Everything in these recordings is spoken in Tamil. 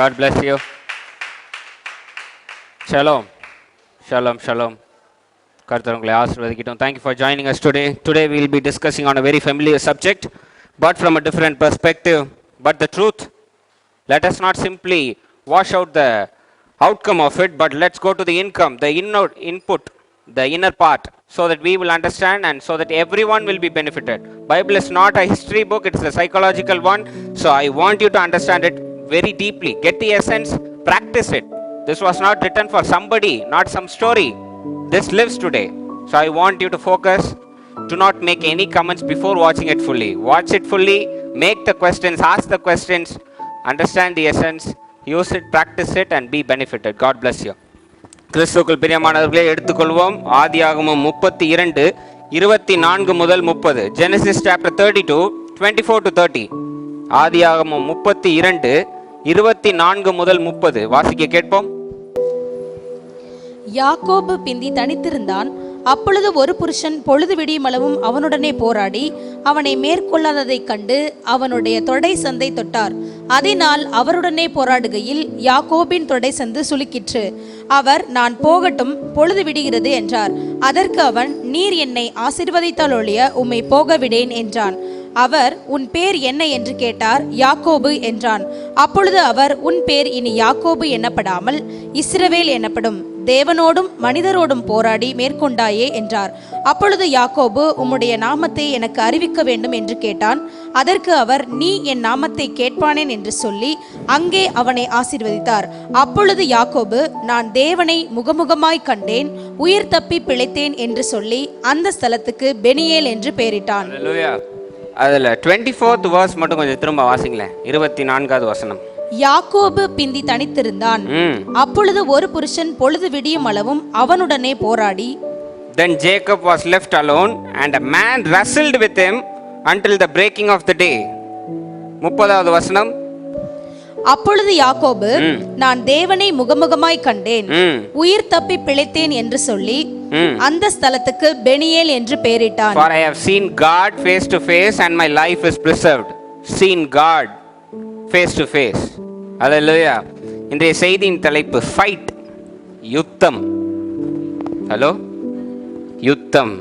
God bless you. Shalom. Shalom, shalom. கர்த்தர் உங்களை ஆசீர்வதிக்கட்டும். Thank you for joining us today. Today we will be discussing on a very familiar subject, but from a different perspective. But the truth, let us not simply wash out the outcome of it, but let's go to the income, the input, the inner part, so that we will understand and so that everyone will be benefited. Bible is not a history book, it is a psychological one. So I want you to understand it very deeply. Get the essence, practice it. This was not written for somebody, not some story. This lives today. So I want you to focus. Do not make any comments before watching it fully. Watch it fully, make the questions, ask the questions, understand the essence, use it, practice it and be benefited. God bless you. கிறிஸ்துவுக்குள் பிரியமானவர்களே, எடுத்துக்கொள்வோம் ஆதியாகமம் 32 24 முதல் 30. Genesis chapter 32 24 to 30. ஆதியாகமம் 32 24 முதல் 30 வாசிக்க கேட்போம். யாக்கோபு பிந்தி தனித்திருந்தான். அப்பொழுது ஒரு புருஷன் பொழுது விடியுமளவும் அவனுடனே போராடி அவனை மேற்கொள்ளாததைக் கண்டு அவனுடைய தொடை சந்தை தொட்டார். அதனால் அவருடனே போராடுகையில் யாக்கோபின் தொடை சந்து சுளுக்கிற்று. அவர், நான் போகட்டும், பொழுது விடுகிறது என்றார். அதற்கு அவன், நீர் என்னை ஆசீர்வதித்தால் ஒழிய உம்மை போக விடேன் என்றான். அவர், உன் பேர் என்ன என்று கேட்டார். யாக்கோபு என்றான். அப்பொழுது அவர், உன் பேர் இனி யாக்கோபு எனப்படாமல் இஸ்ரவேல் எனப்படும், தேவனோடும் மனிதரோடும் போராடி மேற்கொண்டாயே என்றார். அப்பொழுது யாக்கோபு, உம்முடைய நாமத்தை எனக்கு அறிவிக்க வேண்டும் என்று கேட்டான். அதற்கு அவர், நீ என் நாமத்தை கேட்பானேன் என்று சொல்லி அங்கே அவனை ஆசீர்வதித்தார். அப்பொழுது யாக்கோபு, நான் தேவனை முகமுகமாய் கண்டேன், உயிர் தப்பி பிழைத்தேன் என்று சொல்லி அந்த ஸ்தலத்துக்கு பெனியேல் என்று பெயரிட்டான். அதுல 24th verse மட்டும் கொஞ்சம் திரும்ப வாசிங்களேன். 24வது வசனம். யாக்கோபு பிந்தி தனித்திருந்தான். அப்பொழுது ஒரு புருஷன் பொழுது விடியும் அளவும் அவனுடனே போராடி. Then Jacob was left alone and a man wrestled with him until the breaking of the day. 30வது வசனம். அப்பொழுது யாக்கோபு, நான் தேவனை முகமுகமாய் கண்டேன், உயிர் தப்பி பிழைத்தேன் என்று சொல்லி அந்த ஸ்தலத்துக்கு பெனியேல் என்று பெயரிட்டான். For I have seen God face to face and my life is preserved. Seen God face to face. Hallelujah. இன்றைய செய்தியின் தலைப்பு ஃபைட், யுத்தம். ஹலோ, யுத்தம்.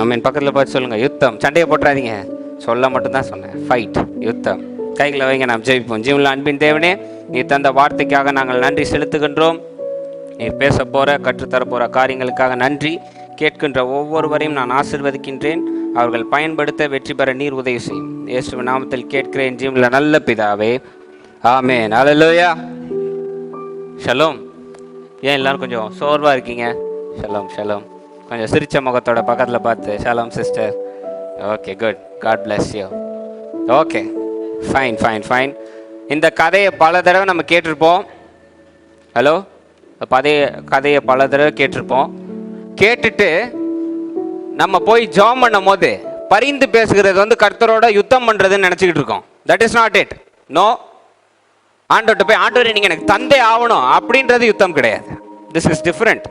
ஆமென். பக்கத்தில் பார்த்து சொல்லுங்க, யுத்தம். சண்டையை போட்டுறாதீங்க, சொல்ல மட்டும்தான் சொன்னேன். ஃபைட், யுத்தம். கைகளை வைங்க, நாம் ஜெயிப்போம். ஜீவனில் அன்பின் தேவனே, நீ தந்த வார்த்தைக்காக நாங்கள் நன்றி செலுத்துகின்றோம். நீ பேச போகிற, கற்றுத்தர போகிற காரியங்களுக்காக நன்றி. கேட்கின்ற ஒவ்வொருவரையும் நான் ஆசீர்வதிக்கின்றேன். அவர்கள் பயன்படுத்த வெற்றி பெற நீர் உதவி செய்யும். இயேசுவின் நாமத்தில் கேட்கிறேன் ஜீவனில் நல்ல பிதாவே, ஆமென். அல்லேலூயா. ஷலோம். ஏன் எல்லாரும் கொஞ்சம் சோர்வாக இருக்கீங்க? ஷலோம் ஷலோம். கொஞ்சம் சிரிச்ச முகத்தோட பக்கத்தில் பார்த்து ஷலோம் sister. Okay, good. God bless you. Okay, fine fine fine. இந்த கதையை பல தடவை நம்ம கேட்டிருப்போம். ஹலோ, கதையை பல தடவை கேட்டிருப்போம். கேட்டுட்டு நம்ம போய் ஜாம் பண்ணும் போது பரிந்து பேசுகிறது வந்து கர்த்தரோட யுத்தம் பண்ணுறதுன்னு நினச்சிக்கிட்டு இருக்கோம். That is not it. No. ஆண்டவர்கிட்ட போய், ஆண்டவரே நீங்கள் எனக்கு தந்தே ஆகணும் அப்படின்றது யுத்தம் கிடையாது. This is different.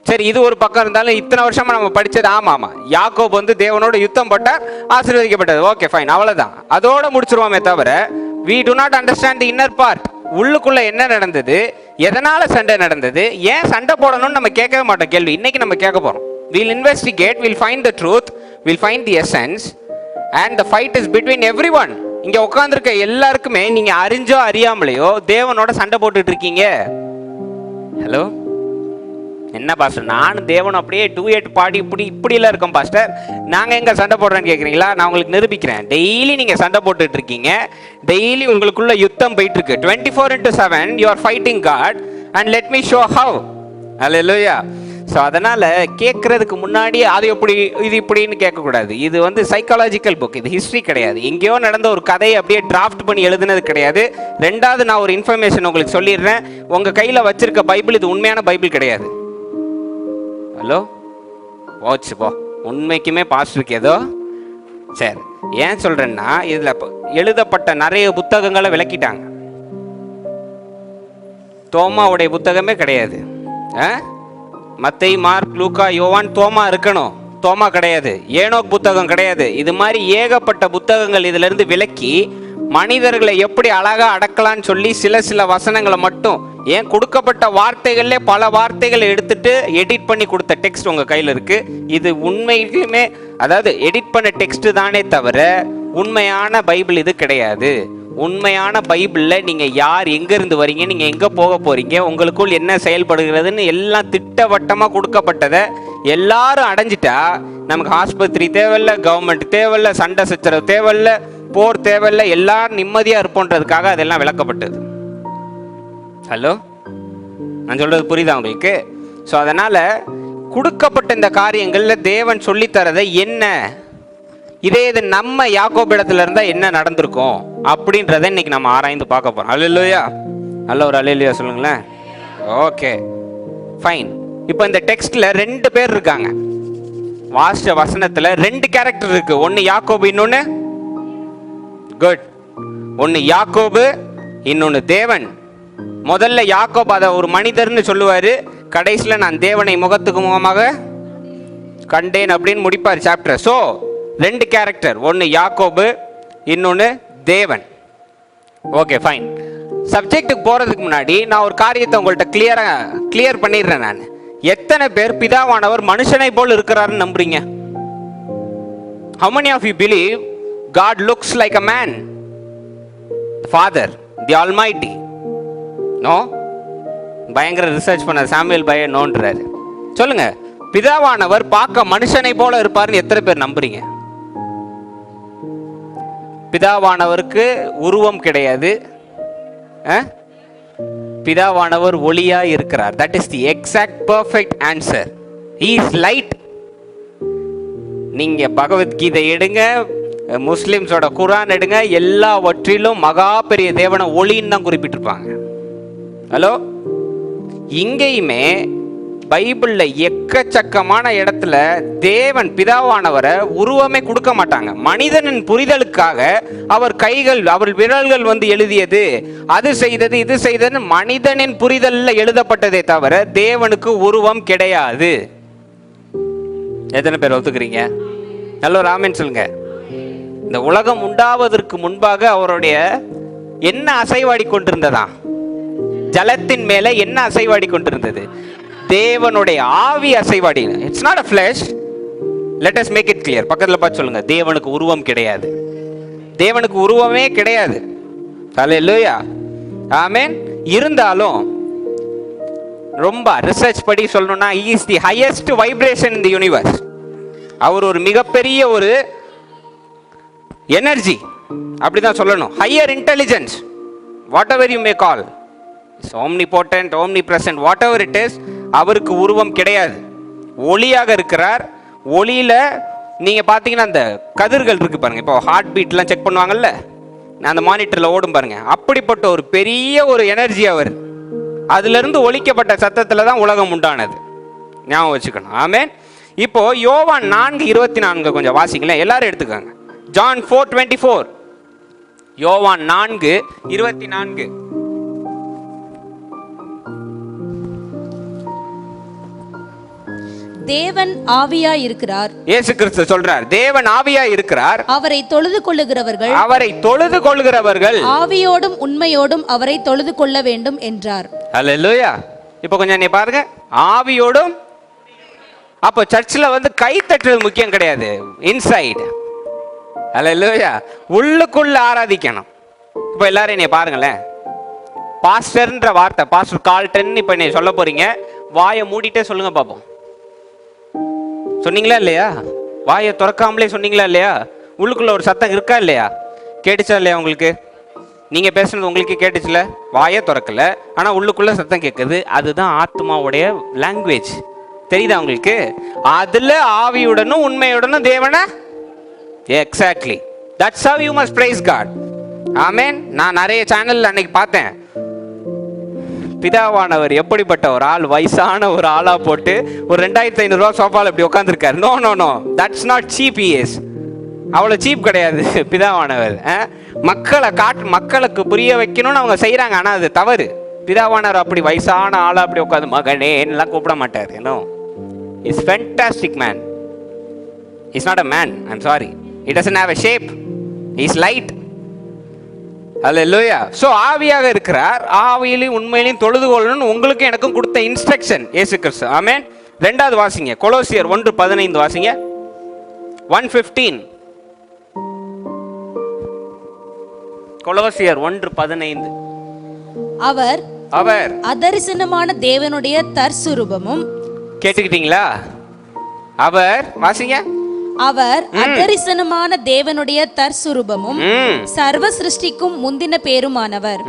சரி, இது ஒரு பக்கம் இருந்தாலும் இத்தனை வருஷமா நம்ம படிச்சது, ஆமா யாக்கோபு வந்து தேவனோட யுத்தம் பட்டார், ஆசீர்வதிக்கப்பட்டது. ஓகே ஃபைன், அவ்வளவுதான். அதோட முடிச்சிருவோமே தவிர we do not understand the inner part. உள்ளுக்குள்ள என்ன நடந்தது, எதனால சண்டை நடந்தது, ஏன் சண்டை போடணும்னு நம்ம கேட்கவே மாட்டோம். கேள்வி இன்னைக்கு நம்ம கேட்க போறோம். we'll investigate, we'll find the truth, we'll find the essence and the fight is between everyone. இங்க உட்கார்ந்திருக்க எல்லாருக்குமே நீங்க அறிஞ்சோ அறியாமலையோ தேவனோட சண்டை போட்டுட்டு இருக்கீங்க. ஹலோ, என்ன பாஸ்டர், நானும் தேவனும் அப்படியே டூயட் பாடி இப்படிலாம் இருக்கோம் பாஸ்டர், நாங்கள் எங்கே சண்டை போடுறேன்னு கேட்குறீங்களா? நான் உங்களுக்கு நிரூபிக்கிறேன். டெய்லி நீங்கள் சண்டை போட்டுட்டு இருக்கீங்க. டெய்லி உங்களுக்குள்ள யுத்தம் போயிட்டு இருக்கு. 24/7 you are fighting God and let me show how. Hallelujah. So அதனால் கேட்குறதுக்கு முன்னாடி அது எப்படி இது இப்படின்னு கேட்கக்கூடாது. இது வந்து சைக்காலஜிக்கல் புக், இது ஹிஸ்ட்ரி கிடையாது. எங்கேயோ நடந்த ஒரு கதையை அப்படியே டிராஃப்ட் பண்ணி எழுதுனது கிடையாது. ரெண்டாவது, நான் ஒரு இன்ஃபர்மேஷன் உங்களுக்கு சொல்லிடுறேன். உங்கள் கையில் வச்சிருக்க பைபிள் இது உண்மையான பைபிள் கிடையாது. ஹலோ, ஓச்சு போ, உண்மைக்குமே பாஸ்டருக்கு ஏதோ. சரி, ஏன் சொல்றேன்னா இதுல எழுதப்பட்ட நிறைய புத்தகங்களை விளக்கிட்டாங்க. தோமாவுடைய புத்தகமே கிடையாது. மத்தேயு, மார்க், லூக்கா, யோவான், தோமா இருக்கணும். தோமா கிடையாது. ஏனோக் புத்தகம் கிடையாது. இது மாதிரி ஏகப்பட்ட புத்தகங்கள் இதுல இருந்து விலக்கி மனிதர்களை எப்படி அழகா அடக்கலான்னு சொல்லி சில வசனங்களை மட்டும், ஏன் கொடுக்கப்பட்ட வார்த்தைகள்ல பல வார்த்தைகளை எடுத்துட்டு எடிட் பண்ணி கொடுத்த டெக்ஸ்ட் உங்க கையில இருக்கு. இது உண்மையிலுமே அதாவது எடிட் பண்ண டெக்ஸ்ட் தானே தவிர உண்மையான பைபிள் இது கிடையாது. உண்மையான பைபிள்ல நீங்க யார், எங்க இருந்து வரீங்க, நீங்க எங்க போக போறீங்க, உங்களுக்குள் என்ன செயல்படுகிறதுன்னு எல்லாம் திட்டவட்டமா கொடுக்கப்பட்டதை எல்லாரும் அடைஞ்சிட்டா நமக்கு ஆஸ்பத்திரி தேவையில்ல, கவர்மெண்ட் தேவையில்ல, சண்டை சச்சரவு தேவையில்ல, போர் தேவையில்ல, எல்லாரும் நிம்மதியா இருப்போன்றதுக்காக அதெல்லாம் விளக்கப்பட்டது. ஹலோ, நான் சொல்றது புரியுதா உங்களுக்கு? ஸோ அதனால கொடுக்கப்பட்ட இந்த காரியங்கள்ல தேவன் சொல்லித்தரதை என்ன, இதே இது நம்ம யாக்கோபிடத்துல இருந்தா என்ன நடந்திருக்கும் அப்படின்றத இன்னைக்கு நம்ம ஆராய்ந்து பார்க்க போறோம். அல்லேலூயா, நல்ல ஒரு அல்லேலூயா சொல்லுங்களேன். Okay fine. இப்போ இந்த டெக்ஸ்ட்ல 2 பேர் இருக்காங்க. வாஸ்ட வசனத்துல 2 கேரக்டர் இருக்கு. ஒன்னு யாக்கோபு, இன்னொன்னு குட். ஒன்னு யாக்கோபு, இன்னொன்னு தேவன். முதல்ல யாக்கோபு அதை ஒரு மனிதர்னு சொல்லுவாரு, கடைசியில நான் தேவனை முகத்துக்கு முகமாக கண்டேன் அப்படின்னு முடிப்பார் சாப்டர். ஸோ 2 கேரக்டர், ஒன்னு யாக்கோபு, இன்னொன்னு தேவன். Okay fine. சப்ஜெக்டுக்கு போறதுக்கு முன்னாடி நான் ஒரு காரியத்தை உங்கள்கிட்ட கிளியர் பண்ணிடுறேன். நான் எத்தனை பேர் பிதாவானவர் மனுஷனை போல் இருக்கிறாருன்னு நம்புறீங்க? How many of you believe God looks like a man? Father, the Almighty. No? பயங்கர ரிசர்ச் பண்ண சாமுவேல் பைய நோன்றாரு. சொல்லுங்க, பிதாவானவர் பார்க்க மனுஷனை போல இருப்பாருன்னு எத்தனை பேர் நம்புறீங்க? பிதாவானவருக்கு உருவம் கிடையாது. பிதாவானவர் ஒளியா இருக்கிறார். That is the exact perfect answer. He is light. நீங்க பகவத்கீதை எடுங்க, முஸ்லிம்ஸோட குர்ஆன் எடுங்க, எல்லாவற்றிலும் மகா பெரிய தேவனை ஒளின்னு தான் குறிப்பிட்டிருப்பாங்க. ஹலோ, இங்கேயுமே பைபிள்ல எக்கச்சக்கமான இடத்துல தேவன் பிதாவானவரை உருவமே கொடுக்க மாட்டாங்க. மனிதனின் புரிதலுக்காக அவர் கைகள், அவர் விரல்கள் வந்து எழுதியது, அது செய்தது, இது செய்தது மனிதனின் புரிதல்ல எழுதப்பட்டதே தவிர தேவனுக்கு உருவம் கிடையாது. எத்தனை பேர் ஒத்துக்கிறீங்க? நல்ல ஒரு ஆமென் சொல்லுங்க. இந்த உலகம் உண்டாவதற்கு முன்பாக அவருடைய என்ன அசைவாடி கொண்டிருந்ததா? ஜலத்தின் மேல என்ன அசைவாடி கொண்டிருந்தது? தேவனுடைய ஆவி அசைவாடி. It's not a flesh. let us make it clear. பக்கத்துல பார்த்து சொல்லுங்க, தேவனுக்கு உருவம் கிடையாது. தேவனுக்கு உருவமே கிடையாது. ஹல்லேலூயா, ஆமென். இருந்தாலும் ரொம்ப ரிசர்ச் படி சொல்லணும்னா he is the highest vibration in the universe. அவர் ஒரு மிகப்பெரிய ஒரு எனர்ஜி, அப்படிதான் சொல்லணும். Higher intelligence, what ever you may call, omnipotent, omnipresent, whatever it is, அவருக்கு உருவம் கிடையாது. ஒளியாக இருக்கிறார். ஒளியில நீங்க பாத்தீங்கன்னா அந்த கதிர்கள் இருக்கு பாருங்க, இப்போ ஹார்ட் பீட்லாம் செக் பண்ணுவாங்கல்ல, அந்த மானிட்டர்ல ஓடும் பாருங்க, அப்படிப்பட்ட ஒரு பெரிய ஒரு எனர்ஜி அவர். அதுல இருந்து ஒலிக்கப்பட்ட சத்தத்துல தான் உலகம் உண்டானது. ஞாபகம் வச்சுக்கணும். ஆமென். இப்போ யோவான் 4:24 கொஞ்சம் வாசிங்களேன், எல்லாரும் எடுத்துக்காங்க. John 4:24. யோவான் 4:24. தேவன் ஆவியாய் இருக்கிறார். இயேசு கிறிஸ்து சொல்றார், தேவன் ஆவியாய் இருக்கிறார். அவரை தொழுது கொள்ளுகிறவர்கள் ஆவியோடும் உண்மையோடும் அவரை தொழுது கொள்ள வேண்டும் என்றார். ஹல்லேலூயா. இப்போ கொஞ்சம் நீ பாருங்க, ஆவியோடும். அப்போ சர்ச்சில் வந்து கை தட்டுறது முக்கியம் கிடையாது, இன்சைடு. ஹல்லேலூயா, உள்ளுக்குள்ள ஆராதிக்கணும். இப்போ எல்லாரும் என்னை பாருங்களேன், பாஸ்டர்ன்ற வார்த்தை, பாஸ்டர் கால்டன் இப்போ நீ சொல்ல போறீங்க, வாயை மூடிட்டே சொல்லுங்க பாப்போம். சொன்னீங்களா இல்லையா? வாயை திறக்காமலே சொன்னீங்களா இல்லையா? உள்ளுக்குள்ள ஒரு சத்தம் இருக்கா இல்லையா? கேட்டுச்சா இல்லையா உங்களுக்கு? நீங்க பேசுனது உங்களுக்கு கேட்டுச்சுல? வாயை திறக்கல, ஆனா உள்ளுக்குள்ள சத்தம் கேட்குது. அதுதான் ஆத்மாவுடைய லாங்குவேஜ். தெரியுதா உங்களுக்கு? அதுல ஆவியுடனும் உண்மையுடனும் தேவனை, exactly, that's how you must praise God. Amen. நான் நிறைய சேனல் அன்னைக்கு பார்த்தேன், பிதாவானவர் எப்படிப்பட்ட ஒரு ஆள், வயசான ஒரு ஆளா போட்டு ஒரு 2500 ரூபா சோஃபால இப்படி உட்காந்துருக்காரு. No no no, that's not cheap. Is அவ்வளோ சீப் கிடையாது பிதாவானவர். மக்களுக்கு புரிய வைக்கணும்னு அவங்க செய்யறாங்க, ஆனா அது தவறு. பிதாவானவர் அப்படி வயசான ஆளா அப்படி உட்காந்து மகனேன்னுலாம் கூப்பிட மாட்டார். ஏன்னோ is fantastic man. Is not a man, I'm sorry, it doesn't have a shape. He is light. Hallelujah. So ஆவியாக இருக்கிறார், ஆவியிலையும் உண்மையிலையும் தொழுது கொள்ளணும்னு உங்களுக்கு எனக்கும் கொடுத்த இன்ஸ்ட்ரக்ஷன் இயேசு கிறிஸ்து. ஆமென். ரெண்டாவது வாசிங்க, கொலோசியர் 1:15 வாசிங்க. 1:15. கொலோசியர் 1:15. அவர் அவர் அதரிசனமான தேவனுடைய தற்சுரூபமும். கேட்டுக்கிட்டீங்களா? அவர் வாசிங்க. அவர் அதரிசனமான தேவனுடைய தற்சுரூபமும் சர்வ சிருஷ்டிக்கும் முந்தின பேருமானவர்.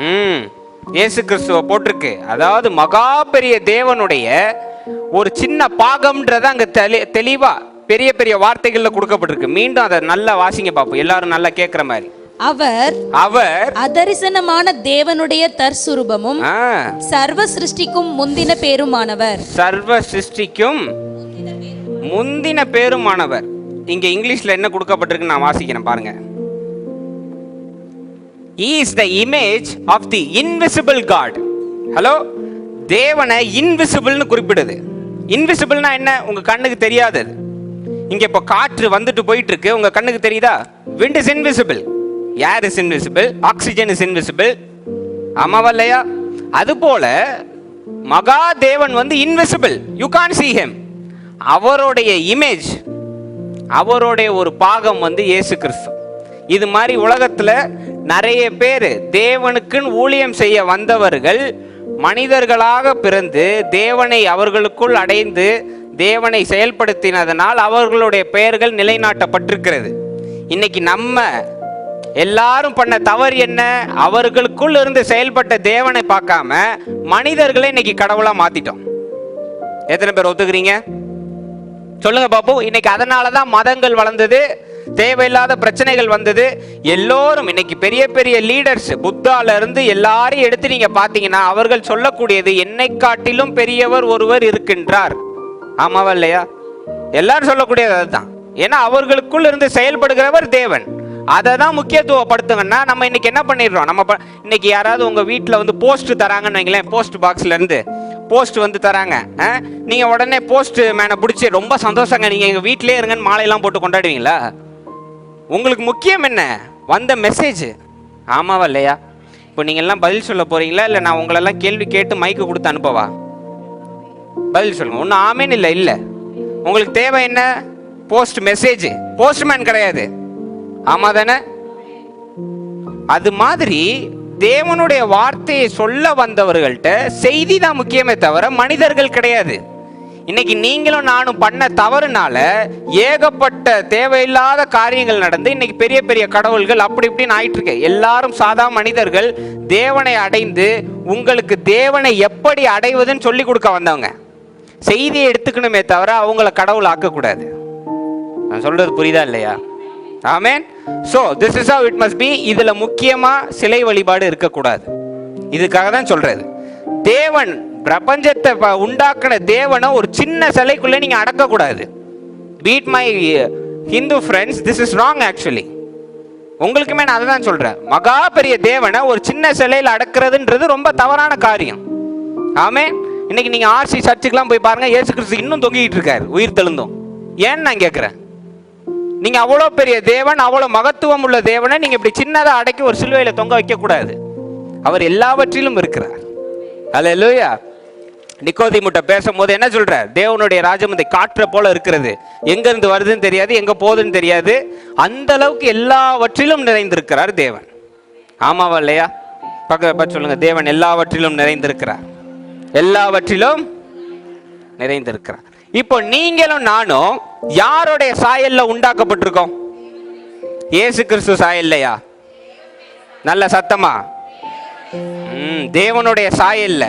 இயேசு கிறிஸ்துவ போட்டிருக்கு. அதாவது மகா பெரிய தேவனுடைய ஒரு சின்ன பாகம்ன்றத அங்க தெளிவா பெரிய பெரிய வார்த்தைகள்ல கொடுக்கப்பட்டிருக்கு. மீண்டும் அதை நல்லா வாசிங்க பாப்போம், எல்லாரும் நல்லா கேட்கிற மாதிரி. அவர் அதரிசனமான தேவனுடைய தற்சுரூபமும் சர்வ சிருஷ்டிக்கும் முந்தின பேருமானவர். சர்வ சிருஷ்டிக்கும் முந்தின பேருமானவர். இங்க இங்கிலீஷ்ல என்ன கொடுக்கப்பட்டிருக்கு நான் வாசிக்கிறேன் பாருங்க. He is the image of the invisible God. Hello, தேவனை இன்விசிபிள்னு குறிப்பிடுது. இன்விசிபிள்னா என்ன? உங்க கண்ணுக்கு தெரியாதது. இங்க இப்ப காற்று வந்துட்டு போயிட்டு இருக்கு, உங்க கண்ணுக்கு தெரியுதா? wind is invisible, air is invisible, oxygen is invisible. ஆமாவா இல்லையா? அது போல மகா தேவன் வந்து invisible, you can't see him. அவருடைய இமேஜ், அவருடைய ஒரு பாகம் வந்து இயேசு கிறிஸ்து. இது மாதிரி உலகத்துல நிறைய பேர் தேவனுக்குன்னு ஊழியம் செய்ய வந்தவர்கள் மனிதர்களாக பிறந்து தேவனை அவர்களுக்குள் அடைந்து தேவனை செயல்படுத்தினதனால் அவர்களுடைய பெயர்கள் நிலைநாட்டப்பட்டிருக்கிறது. இன்னைக்கு நம்ம எல்லாரும் பண்ண தவறு என்ன? அவர்களுக்குள் இருந்து செயல்பட்ட தேவனை பார்க்காம மனிதர்களை இன்னைக்கு கடவுளா மாத்திட்டோம். எத்தனை பேர் ஒத்துக்கிறீங்க? சொல்லுங்க பாப்போம். இன்னைக்கு அதனாலதான் மதங்கள் வளர்ந்தது, தேவையில்லாத பிரச்சனைகள் வந்தது. எல்லோரும் இன்னைக்கு பெரிய பெரிய லீடர்ஸ், புத்தால இருந்து எல்லாரையும் எடுத்து நீங்க பாத்தீங்கன்னா அவர்கள் சொல்லக்கூடியது என்னை காட்டிலும் பெரியவர் ஒருவர் இருக்கின்றார். ஆமாவா இல்லையா? எல்லாரும் சொல்லக்கூடியது அதுதான். ஏன்னா அவர்களுக்குள் இருந்து செயல்படுகிறவர் தேவன். அதை தான் முக்கியத்துவப்படுத்துங்கன்னா நம்ம இன்னைக்கு என்ன பண்ணிடுறோம்? நம்ம இன்னைக்கு யாராவது உங்க வீட்டில் வந்து போஸ்ட் தராங்கன்னு வைங்களேன், போஸ்ட் பாக்ஸ்ல இருந்து போஸ்ட் வந்து தராங்க, நீங்க உடனே போஸ்ட் மேனை பிடிச்சி ரொம்ப சந்தோஷங்க நீங்க எங்க வீட்டிலே இருங்கன்னு மாலையெல்லாம் போட்டு கொண்டாடுவீங்களா? உங்களுக்கு முக்கியம் என்ன? வந்த மெசேஜ். ஆமாவா இல்லையா? இப்போ நீங்க எல்லாம் பதில் சொல்ல போறீங்களா இல்லை நான் உங்களெல்லாம் கேள்வி கேட்டு மைக்கு கொடுத்து அனுப்பவா? பதில் சொல்லுங்க. ஒன்றும் ஆமேன்னு இல்லை. இல்லை, உங்களுக்கு தேவை என்ன? போஸ்ட் மெசேஜ், போஸ்ட்மேன் கிடையாது. ஆமா தானே? அது மாதிரி தேவனுடைய வார்த்தையை சொல்ல வந்தவர்கள்ட்ட செய்தி தான் முக்கியமே தவிர மனிதர்கள் கிடையாது. இன்னைக்கு நீங்களும் நானும் பண்ண தவறுனால ஏகப்பட்ட தேவையில்லாத காரியங்கள் நடந்து இன்னைக்கு பெரிய பெரிய கடவுள்கள் அப்படி இப்படின்னு ஆயிட்டு இருக்கு. எல்லாரும் சாதா மனிதர்கள் தேவனை அடைந்து உங்களுக்கு தேவனை எப்படி அடைவதுன்னு சொல்லி கொடுக்க வந்தவங்க. செய்தியை எடுத்துக்கணுமே தவிர அவங்கள கடவுள் ஆக்கக்கூடாது. நான் சொல்றது புரியுதா இல்லையா? ஆமென். So this is how it must be. இதுல முக்கியமா சிலை வழிபாடு இருக்கக்கூடாது. இதுக்காக தான் சொல்றது. தேவன் பிரபஞ்சத்தை உண்டாக்குன தேவனை ஒரு சின்ன சிலைக்குள்ள நீங்க அடக்க கூடாது. Beat my Hindu friends, this is wrong actually. உங்களுக்குமே நான் அதை தான் சொல்றேன். மகா பெரிய தேவனை ஒரு சின்ன சிலையில அடக்கிறதுன்றது ரொம்ப தவறான காரியம். ஆமென். இன்னைக்கு நீங்க ஆர்சி சர்ச்சுக்கெல்லாம் போய் பாருங்க, இயேசு கிறிஸ்து இன்னும் தொங்கிட்டு இருக்காரு உயிர் தெழுந்தும். ஏன்னு நான் கேட்கிறேன். நீங்க அவ்வளோ பெரிய தேவன், அவ்வளோ மகத்துவம் உள்ள தேவனை நீங்க இப்படி சின்னதாக அடக்கி ஒரு சிலுவையில தொங்க வைக்க கூடாது. அவர் எல்லாவற்றிலும் இருக்கிறார். அல்லேலூயா. நிக்கோதேமுட்ட பேசும்போது என்ன சொல்றார்? தேவனுடைய ராஜ்யம் இந்த காற்றை போல இருக்கிறது, எங்க இருந்து வருதுன்னு தெரியாது, எங்க போகுதுன்னு தெரியாது, அந்த அளவுக்கு எல்லாவற்றிலும் நிறைந்திருக்கிறார் தேவன். ஆமாவா இல்லையா? பக்கத்து சொல்லுங்க, தேவன் எல்லாவற்றிலும் நிறைந்திருக்கிறார். எல்லாவற்றிலும் நிறைந்திருக்கிறார். இப்போ நீங்களும் நானும் யாருடைய சாயல்ல உண்டாக்கப்பட்டிருக்கோம்? இயேசு கிறிஸ்து சாயல்லையா? நல்ல சத்தமா. தேவனுடைய சாயல்ல.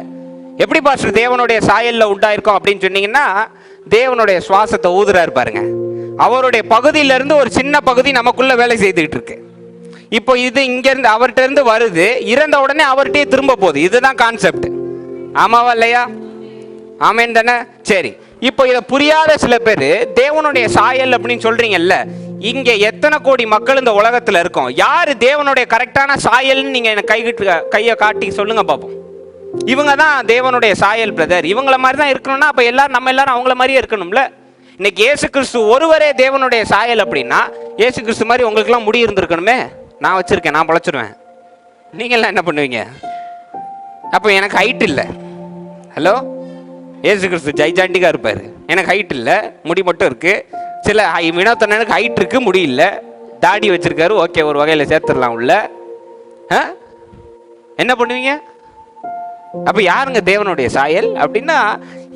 எப்படி பாஸ்டர் தேவனுடைய சாயல்ல உண்டாயிருக்கோம் அப்படின்னு சொன்னீங்கன்னா, தேவனுடைய சுவாசத்தை ஊதுறாரு பாருங்க. அவருடைய பகுதியில இருந்து ஒரு சின்ன பகுதி நமக்குள்ள வேலை செய்துகிட்டு இருக்கு. இப்போ இது இங்க இருந்து அவர்கிட்ட இருந்து வருது, இறந்த உடனே அவர்கிட்டயே திரும்ப போகுது. இதுதான் கான்செப்ட். ஆமாவா இல்லையா? ஆமேன் தானே? சரி, இப்போ இதை புரியாத சில பேர் தேவனுடைய சாயல் அப்படின்னு சொல்றீங்கல்ல, இங்க எத்தனை கோடி மக்கள் இந்த உலகத்துல இருக்கோம்? யாரு தேவனுடைய கரெக்டான சாயல்னு நீங்க எனக்கு கையை காட்டி சொல்லுங்க பாப்போம். இவங்க தான் தேவனுடைய சாயல் பிரதர், இவங்கள மாதிரி தான் இருக்கணும்னா அப்ப எல்லாரும் நம்ம எல்லாரும் அவங்கள மாதிரியே இருக்கணும்ல. இன்னைக்கு இயேசு கிறிஸ்து ஒருவரே தேவனுடைய சாயல் அப்படின்னா, இயேசு கிறிஸ்து மாதிரி உங்களுக்கு எல்லாம் முடி இருந்திருக்கணுமே. நான் வச்சிருக்கேன், நான் பழச்சிருவேன். நீங்கள்லாம் என்ன பண்ணுவீங்க? அப்போ எனக்கு ஹைட் இல்லை. ஹலோ, ஏசு கிறிஸ்து ஜைஜாண்டிக்காக இருப்பார், எனக்கு ஹைட் இல்லை, முடி மட்டும் இருக்குது. சில வினோத்தனனுக்கு ஹைட் இருக்குது, முடி இல்லை, தாடி வச்சிருக்காரு, ஓகே ஒரு வகையில் சேர்த்துடலாம் உள்ள. என்ன பண்ணுவீங்க? அப்போ யாருங்க தேவனுடைய சாயல் அப்படின்னா?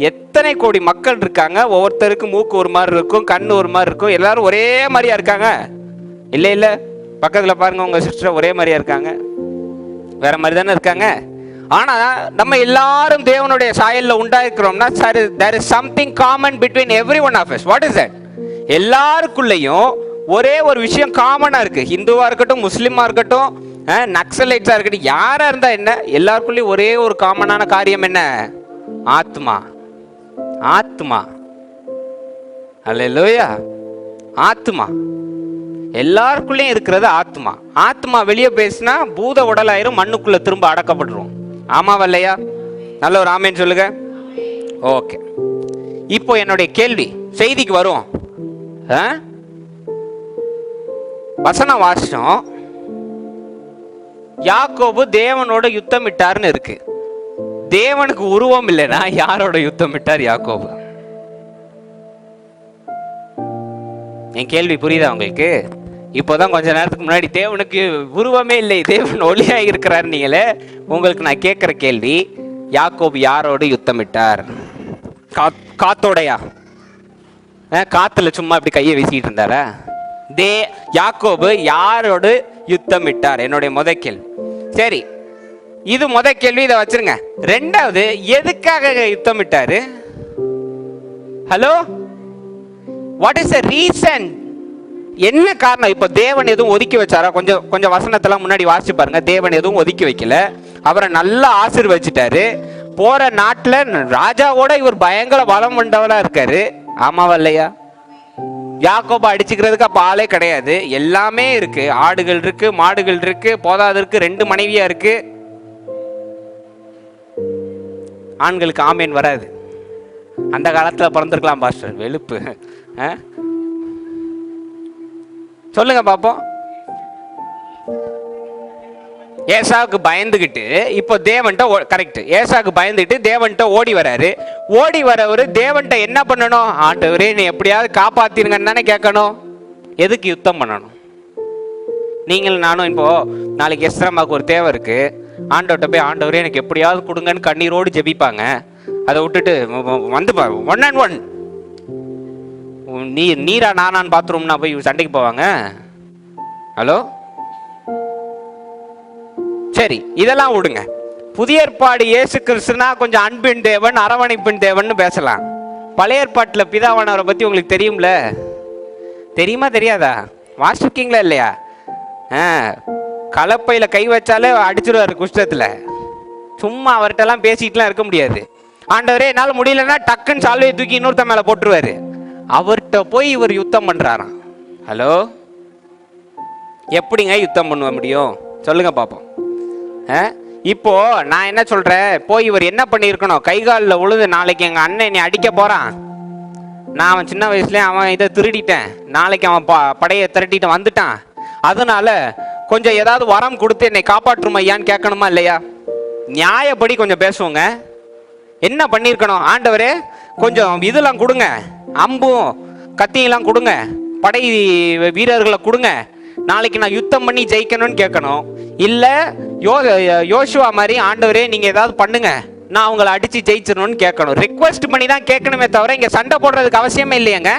எத்தனை கோடி மக்கள் இருக்காங்க, ஒவ்வொருத்தருக்கும் மூக்கு ஒரு மாதிரி இருக்கும், கண் ஒரு மாதிரி இருக்கும், எல்லாரும் ஒரே மாதிரியா இருக்காங்க? இல்லை இல்லை, பக்கத்தில் பாருங்க, உங்கள் சிஸ்டர் ஒரே மாதிரியா இருக்காங்க, வேற மாதிரி தானே இருக்காங்க. ஆனா நம்ம எல்லாரும் தேவனுடைய சாயல்ல உண்டாயிருக்கிறோம்னா there is something common between every one of us. What is that? எல்லாருக்குள்ளேயும் ஒரே ஒரு விஷயம் காமனா இருக்கு. ஹிந்துவா இருக்கட்டும், முஸ்லிமா இருக்கட்டும், நக்சலைட்ஸா இருக்கட்டும், யாரா இருந்தா என்ன, எல்லாருக்குள்ளேயும் ஒரே ஒரு காமனான காரியம் என்ன? ஆத்மா. ஆத்மா. அல்லேலூயா. ஆத்மா எல்லாருக்குள்ளேயும் இருக்கிறது ஆத்மா. ஆத்மா வெளியே பேசினா பூத உடலாயிரும், மண்ணுக்குள்ள திரும்ப அடக்கப்பட்டுரும். ஆமாவா இல்லையா? நல்ல ஒரு ஆமேன்னு சொல்லுங்க. ஓகே, இப்போ என்னுடைய கேள்வி செய்திக்கு வரும். வசனம் வாசிச்சோம், யாக்கோபு தேவனோட யுத்தம் இட்டார்னு இருக்கு. தேவனுக்கு உருவம் இல்லைன்னா யாரோட யுத்தம் இட்டார் யாக்கோபு? என் கேள்வி புரியுதா உங்களுக்கு? இப்போதான் கொஞ்ச நேரத்துக்கு முன்னாடி தேவனுக்கு உருவமே இல்லை, தேவன் ஒளியா இருக்கிறார் நீங்களே. உங்களுக்கு நான் கேட்கிற கேள்வி, யாக்கோபு யாரோடு யுத்தமிட்டார்? காத்தோடையா? காத்துல சும்மா இப்படி கையை வீசிட்டு இருந்தாரா? யாக்கோபு யாரோடு யுத்தமிட்டார்? என்னுடைய முத கேள்வி. சரி, இது முத கேள்வி, இதை வச்சிருங்க. ரெண்டாவது, எதுக்காக யுத்தமிட்டாரு? Hello, what is the reason? என்ன காரணம்? இப்ப தேவன் எதுவும் ஒதுக்கி வச்சாரா? கொஞ்சம் வசனத்தெல்லாம் முன்னாடி வாசிச்சு பாருங்க. தேவன் எதுவும் ஒதுக்கி வைக்கல, அவரை நல்லா ஆசீர்வதிச்சிட்டாரு. போற நாட்டுல ராஜாவோட இவர் பயங்கர பலம் கொண்டவரா இருக்காரு. ஆமாவா இல்லையா? யாக்கோபா அடிச்சுக்கிறதுக்கு அப்ப ஆளே கிடையாது, எல்லாமே இருக்கு. ஆடுகள் இருக்கு, மாடுகள் இருக்கு, போதாதற்கு 2 மனைவியா இருக்கு. ஆண்களுக்கு ஆமேன் வராது. அந்த காலத்துல பிறந்திருக்கலாம் பாஸ்டர், வெளுப்பு. சொல்லுங்க பாப்போம். ஏசாவுக்கு பயந்துகிட்டு இப்போ தேவன்ட்ட, கரெக்ட், ஏசாவுக்கு பயந்துட்டு தேவன்ட்ட ஓடி வராரு. ஓடி வரவர் தேவன்ட்ட என்ன பண்ணணும்? ஆண்டவரே நீ எப்படியாவது காப்பாத்திருங்கன்னு தானே கேட்கணும். எதுக்கு யுத்தம் பண்ணணும்? நீங்களும் நானும் இப்போ நாளைக்கு எஸ்ரமாவுக்கு ஒரு தேவை இருக்கு, ஆண்டவர்கிட்ட போய் ஆண்டவரே எனக்கு எப்படியாவது கொடுங்கன்னு கண்ணீரோடு ஜெபிப்பாங்க. அதை விட்டுட்டு வந்து 1 on 1 நீரா நானான்னு பாத்ரூம்னா போய் சண்டைக்கு போவாங்க? ஹலோ, சரி இதெல்லாம் விடுங்க. புதிய ஏற்பாடு இயேசு கிறிஸ்துனா கொஞ்சம் அன்பின் தேவன், அரவணைப்பின் தேவன் பேசலாம். பழைய ஏற்பாட்டில் பிதாவானவரை பத்தி உங்களுக்கு தெரியும்ல? தெரியுமா தெரியாதா? வாசிக்கீங்களா இல்லையா? கலப்பையில கை வச்சாலே அடிச்சிருவாரு குஷ்டத்துல. சும்மா அவர்கிட்டலாம் பேசிட்டுலாம் இருக்க முடியாது. ஆண்டவரே என்னால் முடியலன்னா டக்குன்னு சால்வையை தூக்கி இன்னொருத்த மேல போட்டுருவாரு. அவர்கிட்ட போய் இவர் யுத்தம் பண்றாராம். ஹலோ, எப்படிங்க யுத்தம் பண்ண முடியும் சொல்லுங்க பாப்போம். இப்போ நான் என்ன சொல்றேன், போய் இவர் என்ன பண்ணியிருக்கணும்? கை காலில் உழுது, நாளைக்கு எங்க அண்ணன் என்னை அடிக்க போறான், நான் அவன் சின்ன வயசுல அவன் இதை திருடிட்டேன், நாளைக்கு அவன் படையை திரட்டிட்டு வந்துட்டான், அதனால கொஞ்சம் ஏதாவது வரம் கொடுத்து என்னை காப்பாற்றும் ஐயான்னு கேட்கணுமா இல்லையா? நியாயப்படி கொஞ்சம் பேசுவோங்க. என்ன பண்ணியிருக்கணும்? ஆண்டவரே கொஞ்சம் இதெல்லாம் கொடுங்க, அம்பும் கத்தியெல்லாம் கொடுங்க, படை வீரர்களை கொடுங்க, நாளைக்கு நான் யுத்தம் பண்ணி ஜெயிக்கணும்னு கேட்கணும். இல்லை யோசுவா மாதிரி ஆண்டவரே நீங்கள் ஏதாவது பண்ணுங்க, நான் அவங்களை அடித்து ஜெயிச்சிடணும்னு கேட்கணும். ரிக்வெஸ்ட் பண்ணி தான் கேட்கணுமே தவிர இங்கே சண்டை போடுறதுக்கு அவசியமே இல்லையாங்க.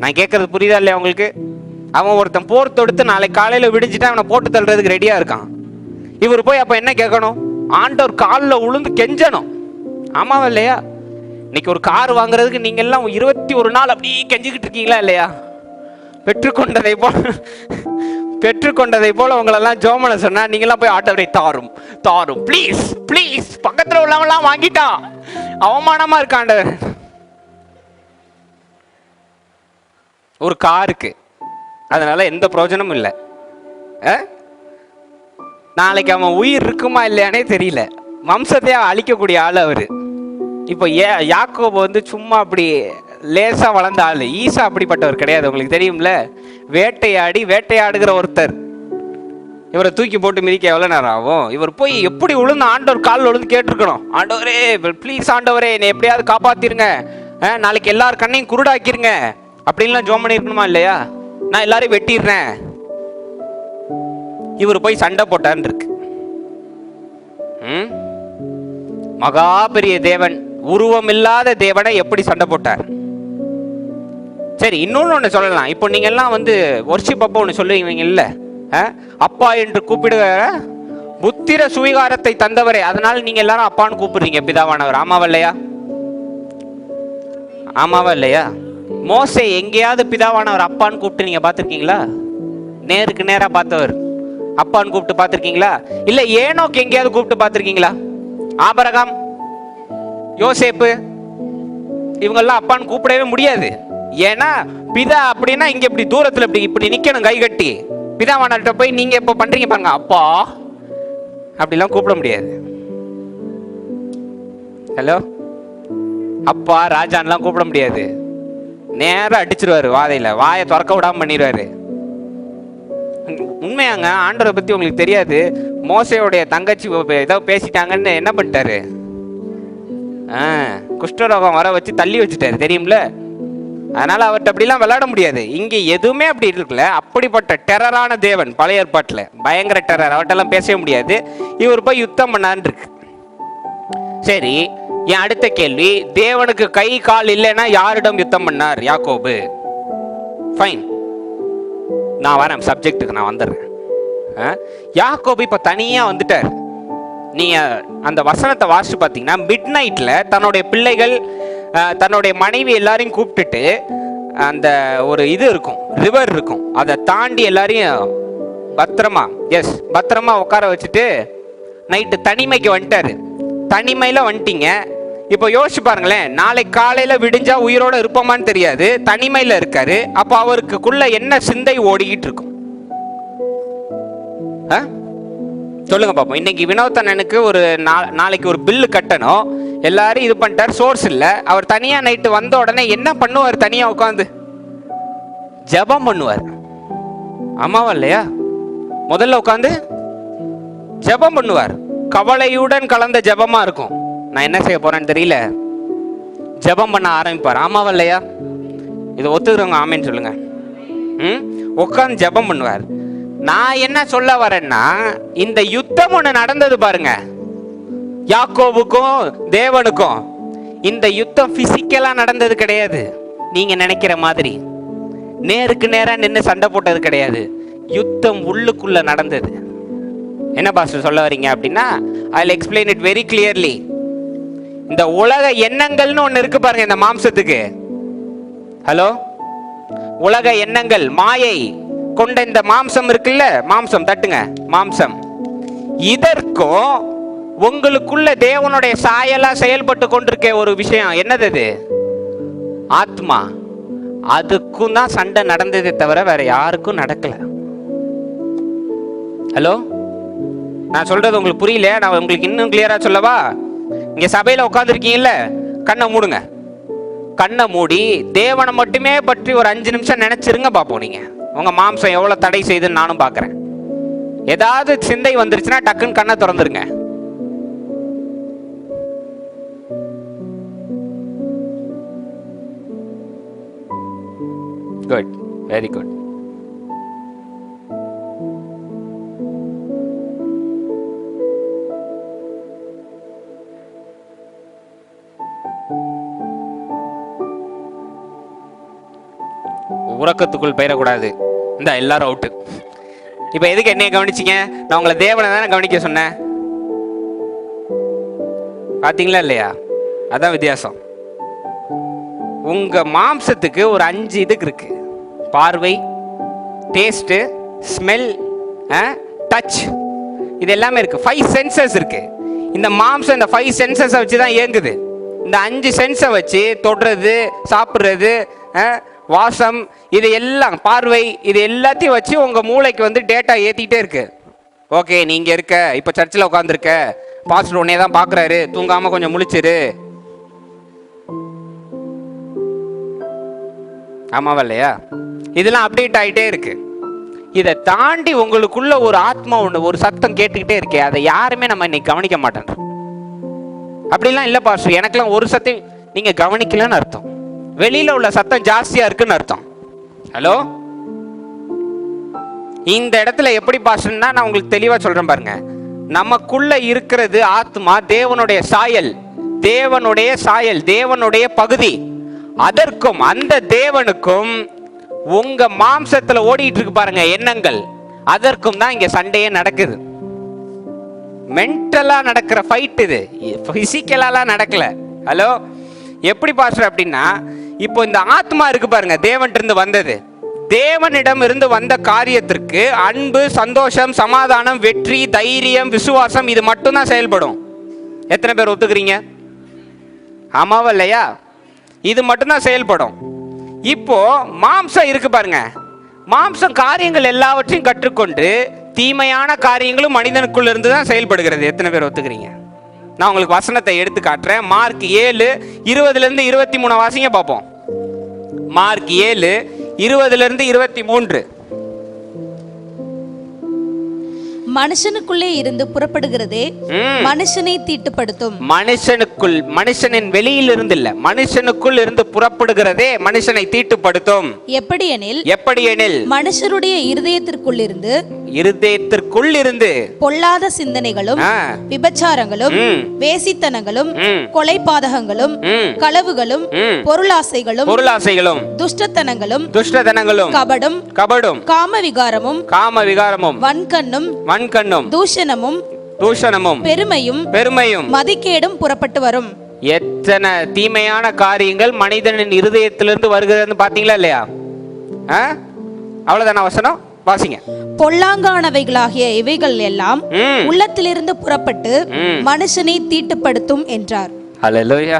நான் கேட்கறது புரியுதா இல்லையா உங்களுக்கு? அவன் ஒருத்தன் போர் தொடுத்து நாளைக்கு காலையில் விடிஞ்சிட்டு அவனை போட்டு தள்ளுறதுக்கு ரெடியாக இருக்கான். இவர் போய் அப்போ என்ன கேட்கணும்? ஆண்டவர் காலில் உளுந்து கெஞ்சணும். ஆமாவா இல்லையா? இன்னைக்கு ஒரு கார் வாங்குறதுக்கு நீங்க எல்லாம் 21 நாள் அப்படியே கெஞ்சிக்கிட்டு இருக்கீங்களா இல்லையா? பெற்றுக்கொண்டதை போல உங்களெல்லாம் ஜோமனை சொன்னா நீங்களாம் போய் ஆண்டவரை தாரும் தாரும் ப்ளீஸ் ப்ளீஸ், பக்கத்தில் உள்ளவங்களாம் வாங்கிட்டான், அவமானமா இருக்காண்டவர். ஒரு காருக்கு அதனால எந்த பிரயோஜனமும் இல்லை. நாளைக்கு அவன் உயிர் இருக்குமா இல்லையானே தெரியல. வம்சத்தையே அழிக்கக்கூடிய ஆள் அவரு. இப்போ யாக்கோபு வந்து சும்மா அப்படி லேசா வளர்ந்த ஆள். ஈசா அப்படிப்பட்டவர் கிடையாது, உங்களுக்கு தெரியும்ல. வேட்டையாடுகிற ஒருத்தர். இவரை தூக்கி போட்டு மிதிக்க எவ்வளோ நேரம் ஆகும்? இவர் போய் எப்படி விழுந்து ஆண்டவர் காலில் விழுந்து கேட்டிருக்கணும், ஆண்டவரே ப்ளீஸ் ஆண்டவரே என்னை எப்படியாவது காப்பாத்திருங்க, நாளைக்கு எல்லார் கண்ணையும் குருடாக்கிருங்க அப்படின்லாம் ஜோம் பண்ணிருக்கணுமா இல்லையா? நான் எல்லாரையும் வெட்டிடுறேன். இவர் போய் சண்டை போட்டான்னு இருக்கு. மகா பெரிய தேவன், உருவம் இல்லாத தேவனை எப்படி சண்டை போட்டார்? சரி, இன்னொன்னு சொல்லலாம். இப்போ நீங்க எல்லாம் வொர்ஷிப் அப்போ ஒன்று சொல்லுவீங்க இல்ல, அப்பா என்று கூப்பிடுற புத்திர சுவீகாரத்தை தந்தவரே, அதனால நீங்க எல்லாரும் அப்பான்னு கூப்பிடுறீங்க பிதாவானவர். ஆமாவா இல்லையா? ஆமாவா இல்லையா? மோசே எங்கேயாவது பிதாவானவர் அப்பான்னு கூப்பிட்டு நீங்க பார்த்துருக்கீங்களா? நேருக்கு நேரா பார்த்தவர் அப்பான்னு கூப்பிட்டு பார்த்துருக்கீங்களா? இல்ல ஏனோக்கு எங்கேயாவது கூப்பிட்டு பார்த்துருக்கீங்களா? ஆபிரகாம், யோசேப்பு, இவங்கெல்லாம் அப்பான்னு கூப்பிடவே முடியாது. ஏன்னா பிதா அப்படின்னா இங்க இப்படி தூரத்துல இப்படி நிக்கணும் கை கட்டி. பிதாவானவர்கிட்ட போய் நீங்க இப்ப பண்றீங்க பாருங்க அப்பா, அப்படிலாம் கூப்பிட முடியாது. ஹலோ, அப்பா ராஜான்லாம் கூப்பிட முடியாது. நேரம் அடிச்சிருவாரு, வாதையில வாயை திறக்க விடாம பண்ணிடுவாரு. உண்மையாங்க, ஆண்டவரை பத்தி உங்களுக்கு தெரியாது. மோசையோடைய தங்கச்சி ஏதோ பேசிட்டாங்கன்னு என்ன பண்ணிட்டாரு? குஷ்டரோகம் வர வச்சு தள்ளி வச்சுட்டாரு, தெரியும்ல? அதனால அவர்கிட்ட அப்படிலாம் விளையாட முடியாது. இங்க எதுவுமே அப்படி இருக்குல்ல. அப்படிப்பட்ட டெரரான தேவன், பழைய ஏற்பாட்டுல பயங்கர டெரர், அவர்கிட்ட எல்லாம் பேசவே முடியாது. இவர் போய் யுத்தம் பண்ணான்னு இருக்கு. சரி, என் அடுத்த கேள்வி, தேவனுக்கு கை கால் இல்லைன்னா யாரிடம் யுத்தம் பண்ணார்? யாக்கோபு. ஃபைன், நான் வரேன் சப்ஜெக்டுக்கு, நான் வந்துடுறேன். யாக்கோபு இப்ப தனியா வந்துட்டார். நீங்க அந்த வசனத்தை வாசிச்சு பார்த்தீங்கன்னா, மிட் நைட்ல தன்னுடைய பிள்ளைகள், தன்னுடைய மனைவி எல்லாரையும் கூப்பிட்டுட்டு அந்த ஒரு இது இருக்கும், ரிவர் இருக்கும், அதை தாண்டி எல்லாரையும் பத்திரமா உட்கார வச்சுட்டு நைட்டு தனிமைக்கு வந்துட்டாரு. தனிமையில வந்துட்டீங்க. இப்போ யோசிச்சு பாருங்களேன், நாளைக்கு காலையில விடிஞ்சா உயிரோட இருப்போமான்னு தெரியாது, தனிமையில இருக்காரு. அப்போ அவருக்குள்ள என்ன சிந்தை ஓடிக்கிட்டு இருக்கும்? சொல்லுங்க பாப்போம். இன்னைக்கு வினோதனனுக்கு ஒரு நாளைக்கு ஒரு பில்லு கட்டணும், எல்லாரும் இது பண்ணிட்டார், சோர்ஸ் இல்லை. அவர் தனியா நைட்டு வந்த உடனே என்ன பண்ணுவார்? தனியா உட்காந்து ஜெபம் பண்ணுவார். ஆமாவா இல்லையா? முதல்ல உட்காந்து ஜெபம் பண்ணுவார். கவலையுடன் கலந்த ஜெபமா இருக்கும். நான் என்ன செய்ய போறேன்னு தெரியல, ஜெபம் பண்ண ஆரம்பிப்பார். ஆமாவா இல்லையா? இதை ஒத்துக்கிறவங்க ஆமேன்னு சொல்லுங்க. உட்காந்து ஜெபம் பண்ணுவார். நான் என்ன சொல்ல வரேன்னா, இந்த யுத்தம் ஒண்ணு நடந்தது பாருங்க, யாக்கோபுக்கும் தேவனுக்கும். இந்த யுத்தம் பிசிக்கலா நடந்தது கிடையாது, நீங்க நினைக்கிற மாதிரி நேருக்கு நேரா நின்று சண்டை போட்டது கிடையாது. யுத்தம் உள்ளுக்குள்ள நடந்தது. என்ன பாஸ்டர் சொல்ல வரீங்க அப்படின்னா, I'll explain it very clearly. இந்த உலக எண்ணங்கள்னு ஒண்ணு இருக்கு பாருங்க இந்த மாம்சத்துக்கு. ஹலோ, உலக எண்ணங்கள், மாயை கொண்ட இந்த மாம்சம் இருக்குல்ல, மாம்சம் தட்டுங்க, மாம்சம். இதற்கும் உங்களுக்குள்ள தேவனுடைய சாயலா செயல்பட்டு கொண்டிருக்க ஒரு விஷயம் என்னது? அது ஆத்மா. அதுக்கும் தான் சண்டை நடந்ததே தவிர வேற யாருக்கும் நடக்கல. ஹலோ, நான் சொல்றது உங்களுக்கு புரியல? நான் உங்களுக்கு இன்னும் கிளியரா சொல்லவா? இங்க சபையில உட்காந்துருக்கீங்கல்ல, கண்ணை மூடுங்க. கண்ணை மூடி தேவனை மட்டுமே பற்றி ஒரு 5 நிமிஷம் நினைச்சிருங்க பாப்போம். நீங்க உங்க மாம்சம் எவ்வளவு தடை செய்துன்னு நானும் பாக்குறேன். ஏதாவது சிந்தை வந்துருச்சுன்னா டக்குன்னு கண்ணை திறந்துருங்க. Good, very good. உறக்கத்துக்குள் பெயரக்கூடாது. இந்த எல்லாரும் அவுட்டு. இப்ப எதுக்கு என்னைய கவனிச்சிங்க? நான் உங்களை தேவனை தானே கவனிக்க சொன்னேன். பாத்தீங்களா இல்லையா? அதான் வித்தியாசம். உங்க மாம்சத்துக்கு ஒரு 5 இதுக்கு இருக்கு. பார்வை, டேஸ்ட், ஸ்மெல், டச், இது எல்லாமே இருக்கு. 5 சென்சஸ் இருக்கு. இந்த மாம்சம் இந்த 5 சென்சஸை வச்சு தான் இயங்குது. இந்த 5 சென்ஸை வச்சு தொடுறது, சாப்பிட்றது, வாசம், இது எல்லாம், பார்வை, இது எல்லாத்தையும் வச்சு உங்க மூளைக்கு டேட்டா ஏத்திட்டே இருக்கு. ஓகே, நீங்க இருக்க, இப்ப சர்ச்சில் உட்காந்துருக்க, பாஸ்டர் உடனே தான் பாக்குறாரு, தூங்காம கொஞ்சம் முழிச்சிரு. ஆமாவா இல்லையா? இதெல்லாம் அப்டேட் ஆகிட்டே இருக்கு. இதை தாண்டி உங்களுக்குள்ள ஒரு ஆத்மா ஒண்ணு, ஒரு சத்தம் கேட்டுக்கிட்டே இருக்கே, அதை யாருமே நம்ம இன்னைக்கு கவனிக்க மாட்டோம். அப்படிலாம் இல்ல பாஸ்டர், எனக்கெல்லாம் ஒரு சத்தம் நீங்க கவனிக்கலன்னு அர்த்தம். வெளியில உள்ள சத்தம் ஜாஸ்தியா இருக்குன்னு அர்த்தம். ஹலோ, இந்த இடத்துல எப்படி பாஸ்டர்னா நான் உங்களுக்கு தெளிவா சொல்றேன் பாருங்க. நமக்குள்ள இருக்கிறது ஆத்மா, தேவனுடைய சாயல், தேவனுடைய சாயல், தேவனுடைய பகுதி. அதற்கும் அந்த தேவனுக்கும் உங்க மாம்சத்துல ஓடிட்டு இருக்கு பாருங்க எண்ணங்கள், அதற்கும் தான் இங்க சண்டையே நடக்குது. மென்டலா நடக்கிற ஃபைட் இது, பிசிக்கலாலாம் நடக்கல. ஹலோ, எப்படி பாஸ்டர் அப்படின்னா, இப்போ இந்த ஆத்மா இருக்கு பாருங்க, தேவன் இருந்து வந்தது, தேவனிடம் இருந்து வந்த காரியத்திற்கு அன்பு, சந்தோஷம், சமாதானம், வெற்றி, தைரியம், விசுவாசம், இது மட்டும் தான் செயல்படும். எத்தனை பேர் ஒத்துக்கிறீங்க? ஆமாவா இல்லையா? இது மட்டும் தான் செயல்படும். இப்போ மாம்சம் இருக்கு பாருங்க, மாம்சம் காரியங்கள் எல்லாவற்றையும் கற்றுக்கொண்டு தீமையான காரியங்களும் மனிதனுக்குள்ள இருந்து தான் செயல்படுகிறது. எத்தனை பேர் ஒத்துக்கிறீங்க? நான் உங்களுக்கு வசனத்தை எடுத்து காட்டுறேன். மார்க் 7:20-23 வாசிங்க பார்ப்போம். மார்க் 7:20-23. மனுஷனுக்குள்ளே இருந்து புறப்படுகிறதே மனுஷனை தீட்டுப்படுத்தும். மனுஷனின் வெளியில் இருந்து இல்ல, மனுஷனுக்குள் இருந்து புறப்படுகிறதே மனுஷனை தீட்டுப்படுத்தும். எப்படியெனில் மனுஷருடைய இருதயத்திற்குள் இருந்து பொல்லாத சிந்தனைகளும், விபச்சாரங்களும், வேசித்தனங்களும், கொலைபாதகங்களும், களவுகளும், பொருளாசைகளும், துஷ்டத்தனங்களும், கபடும், காமவிகாரமும், வன்கண்ணும், தூஷணமும், பெருமையும், மதிக்கேடும் புறப்பட்டு வரும். எத்தனை தீமையான காரியங்கள் மனிதனின் இருதயத்திலிருந்து வருகிறதுன்னு பாத்தீங்களா இல்லையா? அவ்வளவுதான வசனம்? வாசிங்க. பொல்லாங்கானவைகளாகிய இவைகள் எல்லாம் உள்ளத்திலிருந்து புறப்பட்டு மனுஷனை தீட்டுப்படுத்தும் என்றார். ஹல்லேலூயா,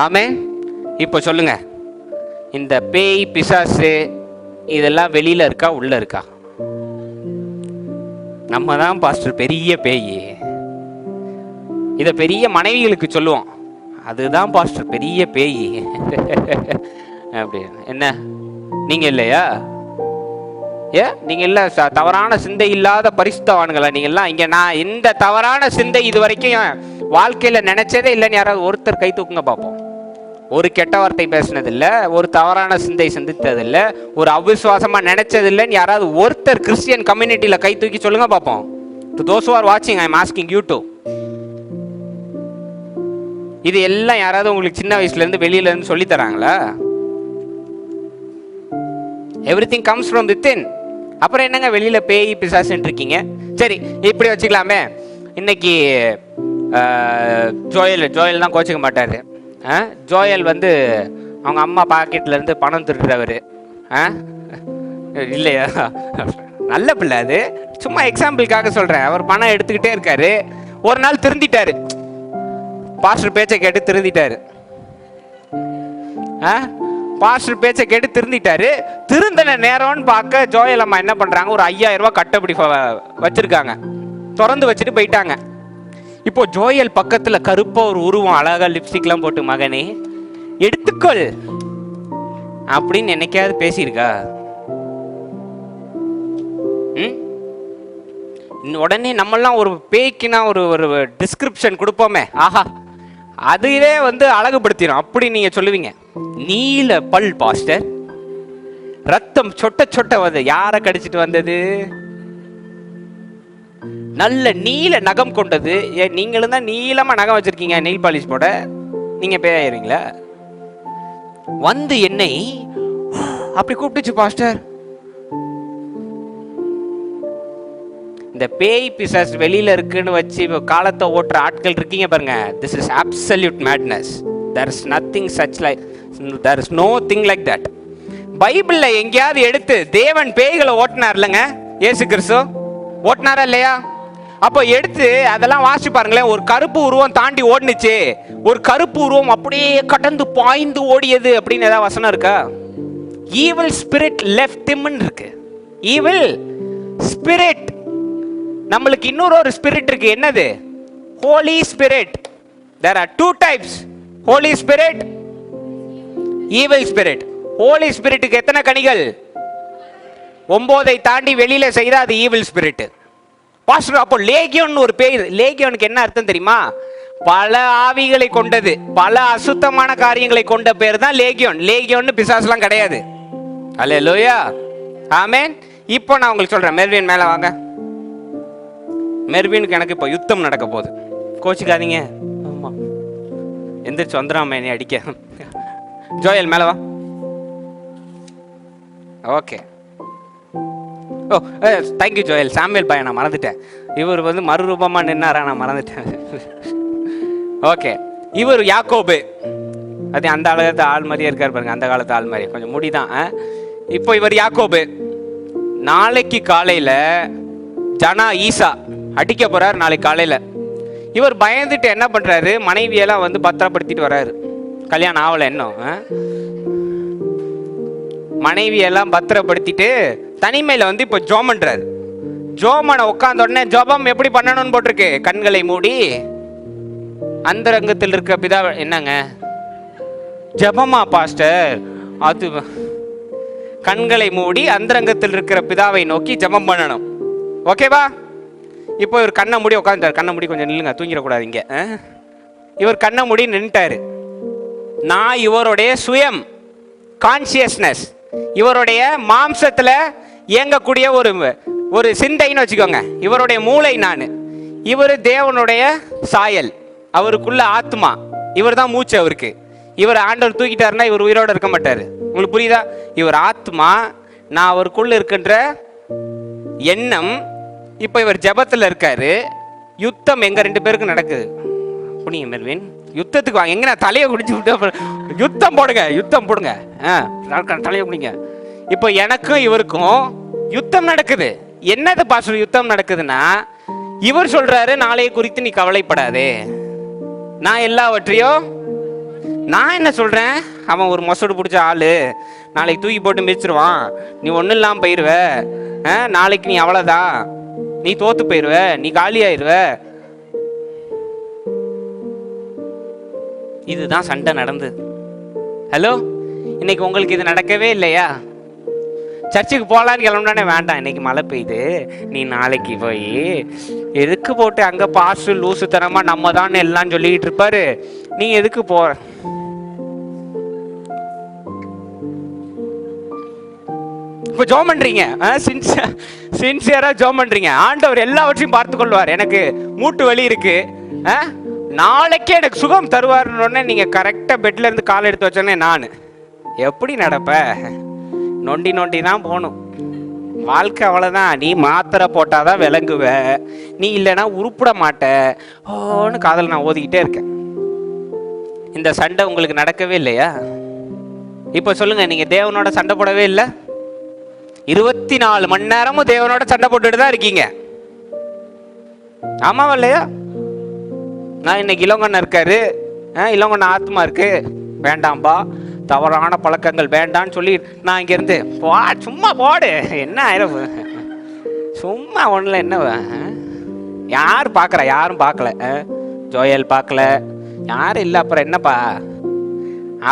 ஆமென். இப்போ சொல்லுங்க, இந்த பேய், பிசாசு இதெல்லாம் வெளியில இருக்கா, உள்ள இருக்கா? நம்ம தான் பாஸ்டர் பெரிய பேய். இத பெரிய மனைவிகளுக்கு சொல்லுவோம், அதுதான் பாஸ்டர் பெரிய பேய். அப்படி என்ன நீங்க இல்லையா? நீங்க இல்ல தவறான சிந்தை இல்லாத பரிசுத்தவான்களா நீங்க எல்லாம்? இங்க நான் இந்த தவறான சிந்தை இது வரைக்கும் வாழ்க்கையில நினைச்சதே இல்லைன்னு யாராவது ஒருத்தர் கை தூக்குங்க பார்ப்போம். ஒரு கெட்ட வார்த்தை பேசினதில்லை, ஒரு தவறான சிந்தை சிந்தித்ததில்லை, ஒரு அவிசுவாசமா நினைச்சதில்லைன்னு யாராவது ஒருத்தர் கிறிஸ்டியன் கம்யூனிட்டியில கை தூக்கி சொல்லுங்க பார்ப்போம். To those who are watching, I am asking you to. இது எல்லாம் யாராவது உங்களுக்கு சின்ன வயசுல இருந்து வெளியில இருந்து சொல்லி தராங்களா? Everything comes from within. அப்புறம் என்னங்க வெளியில பேய் பிசாசுன்னு இருக்கீங்க? சரி, இப்படி வச்சுக்கலாமே. இன்னைக்கு ஜோயல் தான் கோச்சிக்க மாட்டாரு. ஜோயல் வந்து அவங்க அம்மா பாக்கெட்ல இருந்து பணம் திருடுறவர் இல்லையா? நல்ல பிள்ளை, அது சும்மா எக்ஸாம்பிளுக்காக சொல்றேன். அவர் பணம் எடுத்துக்கிட்டே இருக்காரு. ஒரு நாள் திருந்திட்டாரு, பாஸ்டர் பேச்சை கேட்டு திருந்திட்டாரு. பாஸ்டர் பேச்சை கேட்டு திருந்திட்டாரு. திருந்தின நேரம்னு பார்க்க ஜோயல் அம்மா என்ன பண்றாங்க, ஒரு 5000 ரூபாய் கட்டப்படி வச்சிருக்காங்க, திறந்து வச்சுட்டு போயிட்டாங்க. இப்போ ஜோயல் பக்கத்துல கருப்பா ஒரு உருவம், அழகா லிப்ஸ்டிக்லாம் போட்டு, மகனே எடுத்துக்கொள் அப்படின்னு என்னைக்காவது பேசியிருக்கா? உடனே நம்மளாம் ஒரு பேய்க்குனா ஒரு டிஸ்கிரிப்ஷன் கொடுப்போமே, ஆஹா அதுவே வந்து அழகுபடுத்திடும் அப்படி நீங்க சொல்லுவீங்க. நீல பல் பாஸ்டர், ரத்தம் சொட்ட சொட்ட வந்து யாரை கடிச்சிட்டு வந்தது? நல்ல நீல நகம் கொண்டது. நீங்களும் தான் நீளமா நகம் வச்சிருக்கீங்க, நெயில் பாலிஷ் போட. நீங்க பேயாயிருங்களா? வந்து என்னை அப்படி கூப்பிட்டுச்சு பாஸ்டர். இந்த பேய் பிசாஸ் வெளியில இருக்குன்னு வச்சு காலத்தை ஓட்டுற ஆட்கள் இருக்கீங்க பாருங்க. This is absolute madness. There is nothing such like, there is no thing like that. பைபிள்ல எங்கேயாவது எடுத்து தேவன் பேய்களை ஓட்டினார் இல்லைங்க? இயேசு கிறிஸ்து ஓட்டினாரா இல்லையா? அப்போ எடுத்து அதெல்லாம் வாசிச்சு பாருங்களேன். ஒரு கருப்பு உருவம் தாண்டி ஓடுனுச்சு, ஒரு கருப்பு உருவம் அப்படியே கடந்து பாய்ந்து ஓடியது அப்படின்னு ஏதாவது வசனம் இருக்கா? ஈவில் ஸ்பிரிட் லெஃப்ட் ஹிம்னு இருக்கு. Evil spirit. நம்மளுக்கு இன்னொரு ஸ்பிரிட் இருக்கு, என்னது? Holy Spirit. There are two types, Holy Spirit, Evil Spirit. Holy ஸ்பிரிட்டுக்கு எத்தனை கனிகள்? 9 தாண்டி வெளியில செய்யற அது ஈவில் ஸ்பிரிட். பாஸ்டர், அப்போ லேகியோன் ஒரு பேர். லேகியோனுக்கு என்ன அர்த்தம் தெரியுமா? பல ஆவிகளை கொண்டது, பல அசுத்தமான காரியங்களை கொண்ட பேர் தான் லேகியோன். லேகியோன் பிசாசுலாம் கிடையாது. அல்லேலூயா, ஆமென். இப்போ நான் உங்களுக்கு சொல்றேன், மெர்வின் மேல வாங்க. மெர்வினுக்கு எனக்கு இப்போ யுத்தம் நடக்க போகுது, கோச்சிக்காதீங்க. ஆமா, எந்திரிச்சு வந்துடாம என்னை அடிக்க. ஜோயல் மேல வா. ஓகே. ஓ, தேங்க்யூ ஜோயல். சாமுவேல் பையன் நான் மறந்துட்டேன். இவர் வந்து மறுரூபமா நின்னாரா, நான் மறந்துட்டேன். ஓகே, இவர் யாக்கோபு. அது அந்த காலத்து ஆள் மாதிரியே இருக்கார் பாருங்க, அந்த காலத்து ஆள் மாதிரி, கொஞ்சம் முடிதான். இப்போ இவர் யாக்கோபு. நாளைக்கு காலையில ஜனா ஈசா அடிக்க போறாரு. நாளைக்கு காலையில இவர் பயந்துட்டு என்ன பண்றாரு, மனைவியெல்லாம் வந்து பத்திரப்படுத்திட்டு வர்றாரு. கல்யாணம் ஆகல இன்னும். மனைவியெல்லாம் பத்திரப்படுத்திட்டு தனிமையில வந்து இப்போ ஜோம் பண்றாரு. ஜோமனை உட்கார்ந்த உடனே ஜோபம் எப்படி பண்ணணும்னு போட்டிருக்கு. கண்களை மூடி அந்தரங்கத்தில் இருக்க பிதா. என்னங்க ஜபமா பாஸ்டர்? அது கண்களை மூடி அந்தரங்கத்தில் இருக்கிற பிதாவை நோக்கி ஜபம் பண்ணணும். ஓகேவா? இப்போ இவர் கண்ணை மூடி உட்காந்துட்டார். கண்ணை மூடி கொஞ்சம் நில்லுங்க, தூங்கிடக்கூடாது இங்க. இவர் கண்ணை மூடி நின்ட்டாரு. நான் இவருடைய சுயம் கான்சியஸ்னஸ், இவருடைய மாம்சத்துல இயங்கக்கூடிய ஒரு சிந்தைன்னு வச்சுக்கோங்க. இவருடைய மூளை நான். இவர் தேவனுடைய சாயல், அவருக்குள்ள ஆத்மா. இவர் தான் மூச்சு அவருக்கு. இவர் ஆண்டவர் தூக்கிட்டாருன்னா இவர் உயிரோடு இருக்க மாட்டாரு. உங்களுக்கு புரியுதா? இவர் ஆத்மா, நான் அவருக்குள்ள இருக்கின்ற எண்ணம். இப்போ இவர் ஜபத்தில் இருக்காரு. யுத்தம் எங்க 2 பேருக்கு நடக்குது. புனிய மெர்வின், யுத்தத்துக்கு வாங்க. எங்க நான் தலையை குடிச்சு விட்டு யுத்தம் போடுங்க, யுத்தம் போடுங்க, தலையை குடிங்க. இப்போ எனக்கும் இவருக்கும் யுத்தம் நடக்குது. என்னது பாஸ்டர் யுத்தம் நடக்குதுன்னா, இவர் சொல்றாரு நாளைய குறித்து நீ கவலைப்படாதே, நான் எல்லாவற்றையும். நான் என்ன சொல்றேன், அவன் ஒரு மொசடு பிடிச்ச ஆளு, நாளைக்கு தூக்கி போட்டு மிதிச்சிருவான், நீ ஒன்றும் இல்லாமல் போயிடுவ, நாளைக்கு நீ அவ்வளோதான், நீ தோத்து போயிடுவ, நீ காலியாயிருவ. இதுதான் சண்டை நடந்தது. ஹலோ, இன்னைக்கு உங்களுக்கு இது நடக்கவே இல்லையா? சர்ச்சுக்கு போகலான்னு கிளம்புனானே, வேண்டாம் இன்னைக்கு மழை பெய்யுது, நீ நாளைக்கு போய் எதுக்கு போட்டு அங்கே பாசு லூசுத்தனமா நம்ம தான் எல்லாம் சொல்லிக்கிட்டு இருப்பாரு, நீ எதுக்கு போற? இப்போ ஜோம் பண்றீங்க, சின்சியரா ஜோம் பண்றீங்க. ஆண்டவர் எல்லாவற்றையும் பார்த்து கொள்வார். எனக்கு மூட்டு வலி இருக்கு, நாளைக்கே எனக்கு சுகம் தருவாருன்னு நீங்க கரெக்டா பெட்ல இருந்து கால் எடுத்து வச்சோன்னே நான் எப்படி நடப்ப? நொண்டி நொண்டி தான் போகணும். வாழ்க்கை அவ்வளோதான். நீ மாத்திரை போட்டாதான் விளங்குவ, நீ இல்லைன்னா உருப்பிட மாட்ட. ஓன்னு காதல் நான் ஓதிக்கிட்டே இருக்கேன். இந்த சண்டை உங்களுக்கு நடக்கவே இல்லையா? இப்போ சொல்லுங்க, நீங்க தேவனோட சண்டை போடவே இல்லை? 24 மணி நேரமும் தேவனோட சண்டை போட்டுட்டு தான் இருக்கீங்க. ஆமாவா இல்லையா? நான் இன்னைக்கு இளங்கண்ண இருக்காரு, இளங்கண்ண ஆத்மா இருக்கு, வேண்டாம்பா தவறான பழக்கங்கள் வேண்டான்னு சொல்லி நான் இங்கேருந்து சும்மா போடு, என்ன ஆயிரம் சும்மா ஒன்றில் என்ன யார் பார்க்குறா? யாரும் பார்க்கல, ஜோயல் பார்க்கல, யாரும் இல்லை, அப்புறம் என்னப்பா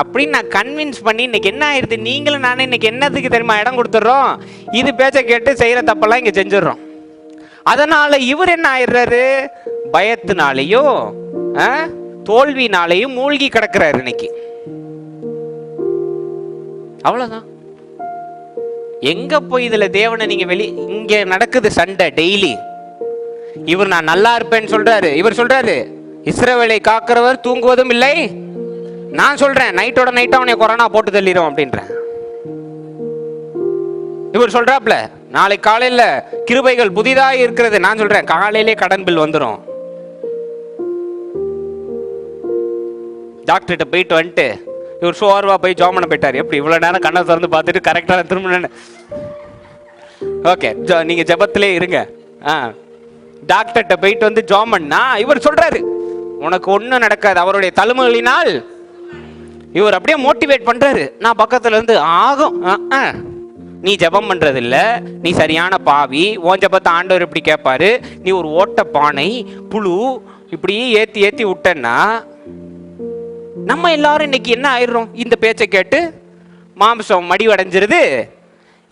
அப்படின்னு நான் கன்வின்ஸ் பண்ணி இன்னைக்கு என்ன ஆயிடுது, நீங்களும் நானே இன்னைக்கு என்னதுக்கு தெரியுமா இடம் கொடுத்துட்றோம்? இது பேச்சை கேட்டு செய்கிற தப்பெல்லாம் இங்கே செஞ்சிடறோம். அதனால இவர் என்ன ஆயிடுறாரு, பயத்தினாலையும் தோல்வினாலையும் மூழ்கி கிடக்கிறாரு இன்னைக்கு. அவ்வளவுதான். எங்க போய் இதுல தேவனை நீங்க இங்க நடக்குது சண்டை டெய்லி. இவர் நான் நல்லா இருப்பேன்னு சொல்றாரு, இவர் சொல்றாரு இஸ்ரவேலை காக்கிறவர் தூங்குவதும் இல்லை. நான் சொல்றேன் நைட்டோட நைட்டா அவனை கொரோனா போட்டு தள்ளிடும் அப்படின்றேன். இவர் சொல்றாப்ல நாளை காலையில கிருபைகள் புதிதாக இருக்கிறது. நான் சொல்றேன் காலையிலே கடன் பில் வந்துடும். டாக்டர்கிட்ட போயிட்டு வந்துட்டு இவர் சோர்வா போய் ஜாம் பண்ண போயிட்டார். எப்படி இவ்வளவு நேரம் கண்ணை திறந்து பார்த்துட்டு கரெக்டான திரும்ப ஓகே நீங்க ஜபத்திலே இருங்க. டாக்டர்கிட்ட போயிட்டு வந்து ஜாம் பண்ணா இவர் சொல்றாரு உனக்கு ஒன்றும் நடக்காது, அவருடைய தழும்புகளினால். இவர் அப்படியே மோட்டிவேட் பண்றாரு. நான் பக்கத்துல இருந்து ஆகும், நீ ஜபம் பண்றது இல்ல, நீ சரியான பாவி, உன் ஜபத்தை ஆண்டவர் இப்படி கேட்பாரு, நீ ஒரு ஓட்ட பானை புழு இப்படி ஏத்தி ஏத்தி விட்டன்னா நம்ம எல்லாரும் இன்னைக்கு என்ன ஆயிடுறோம்? இந்த பேச்சை கேட்டு மாம்சம் மடிவடைஞ்சிருது.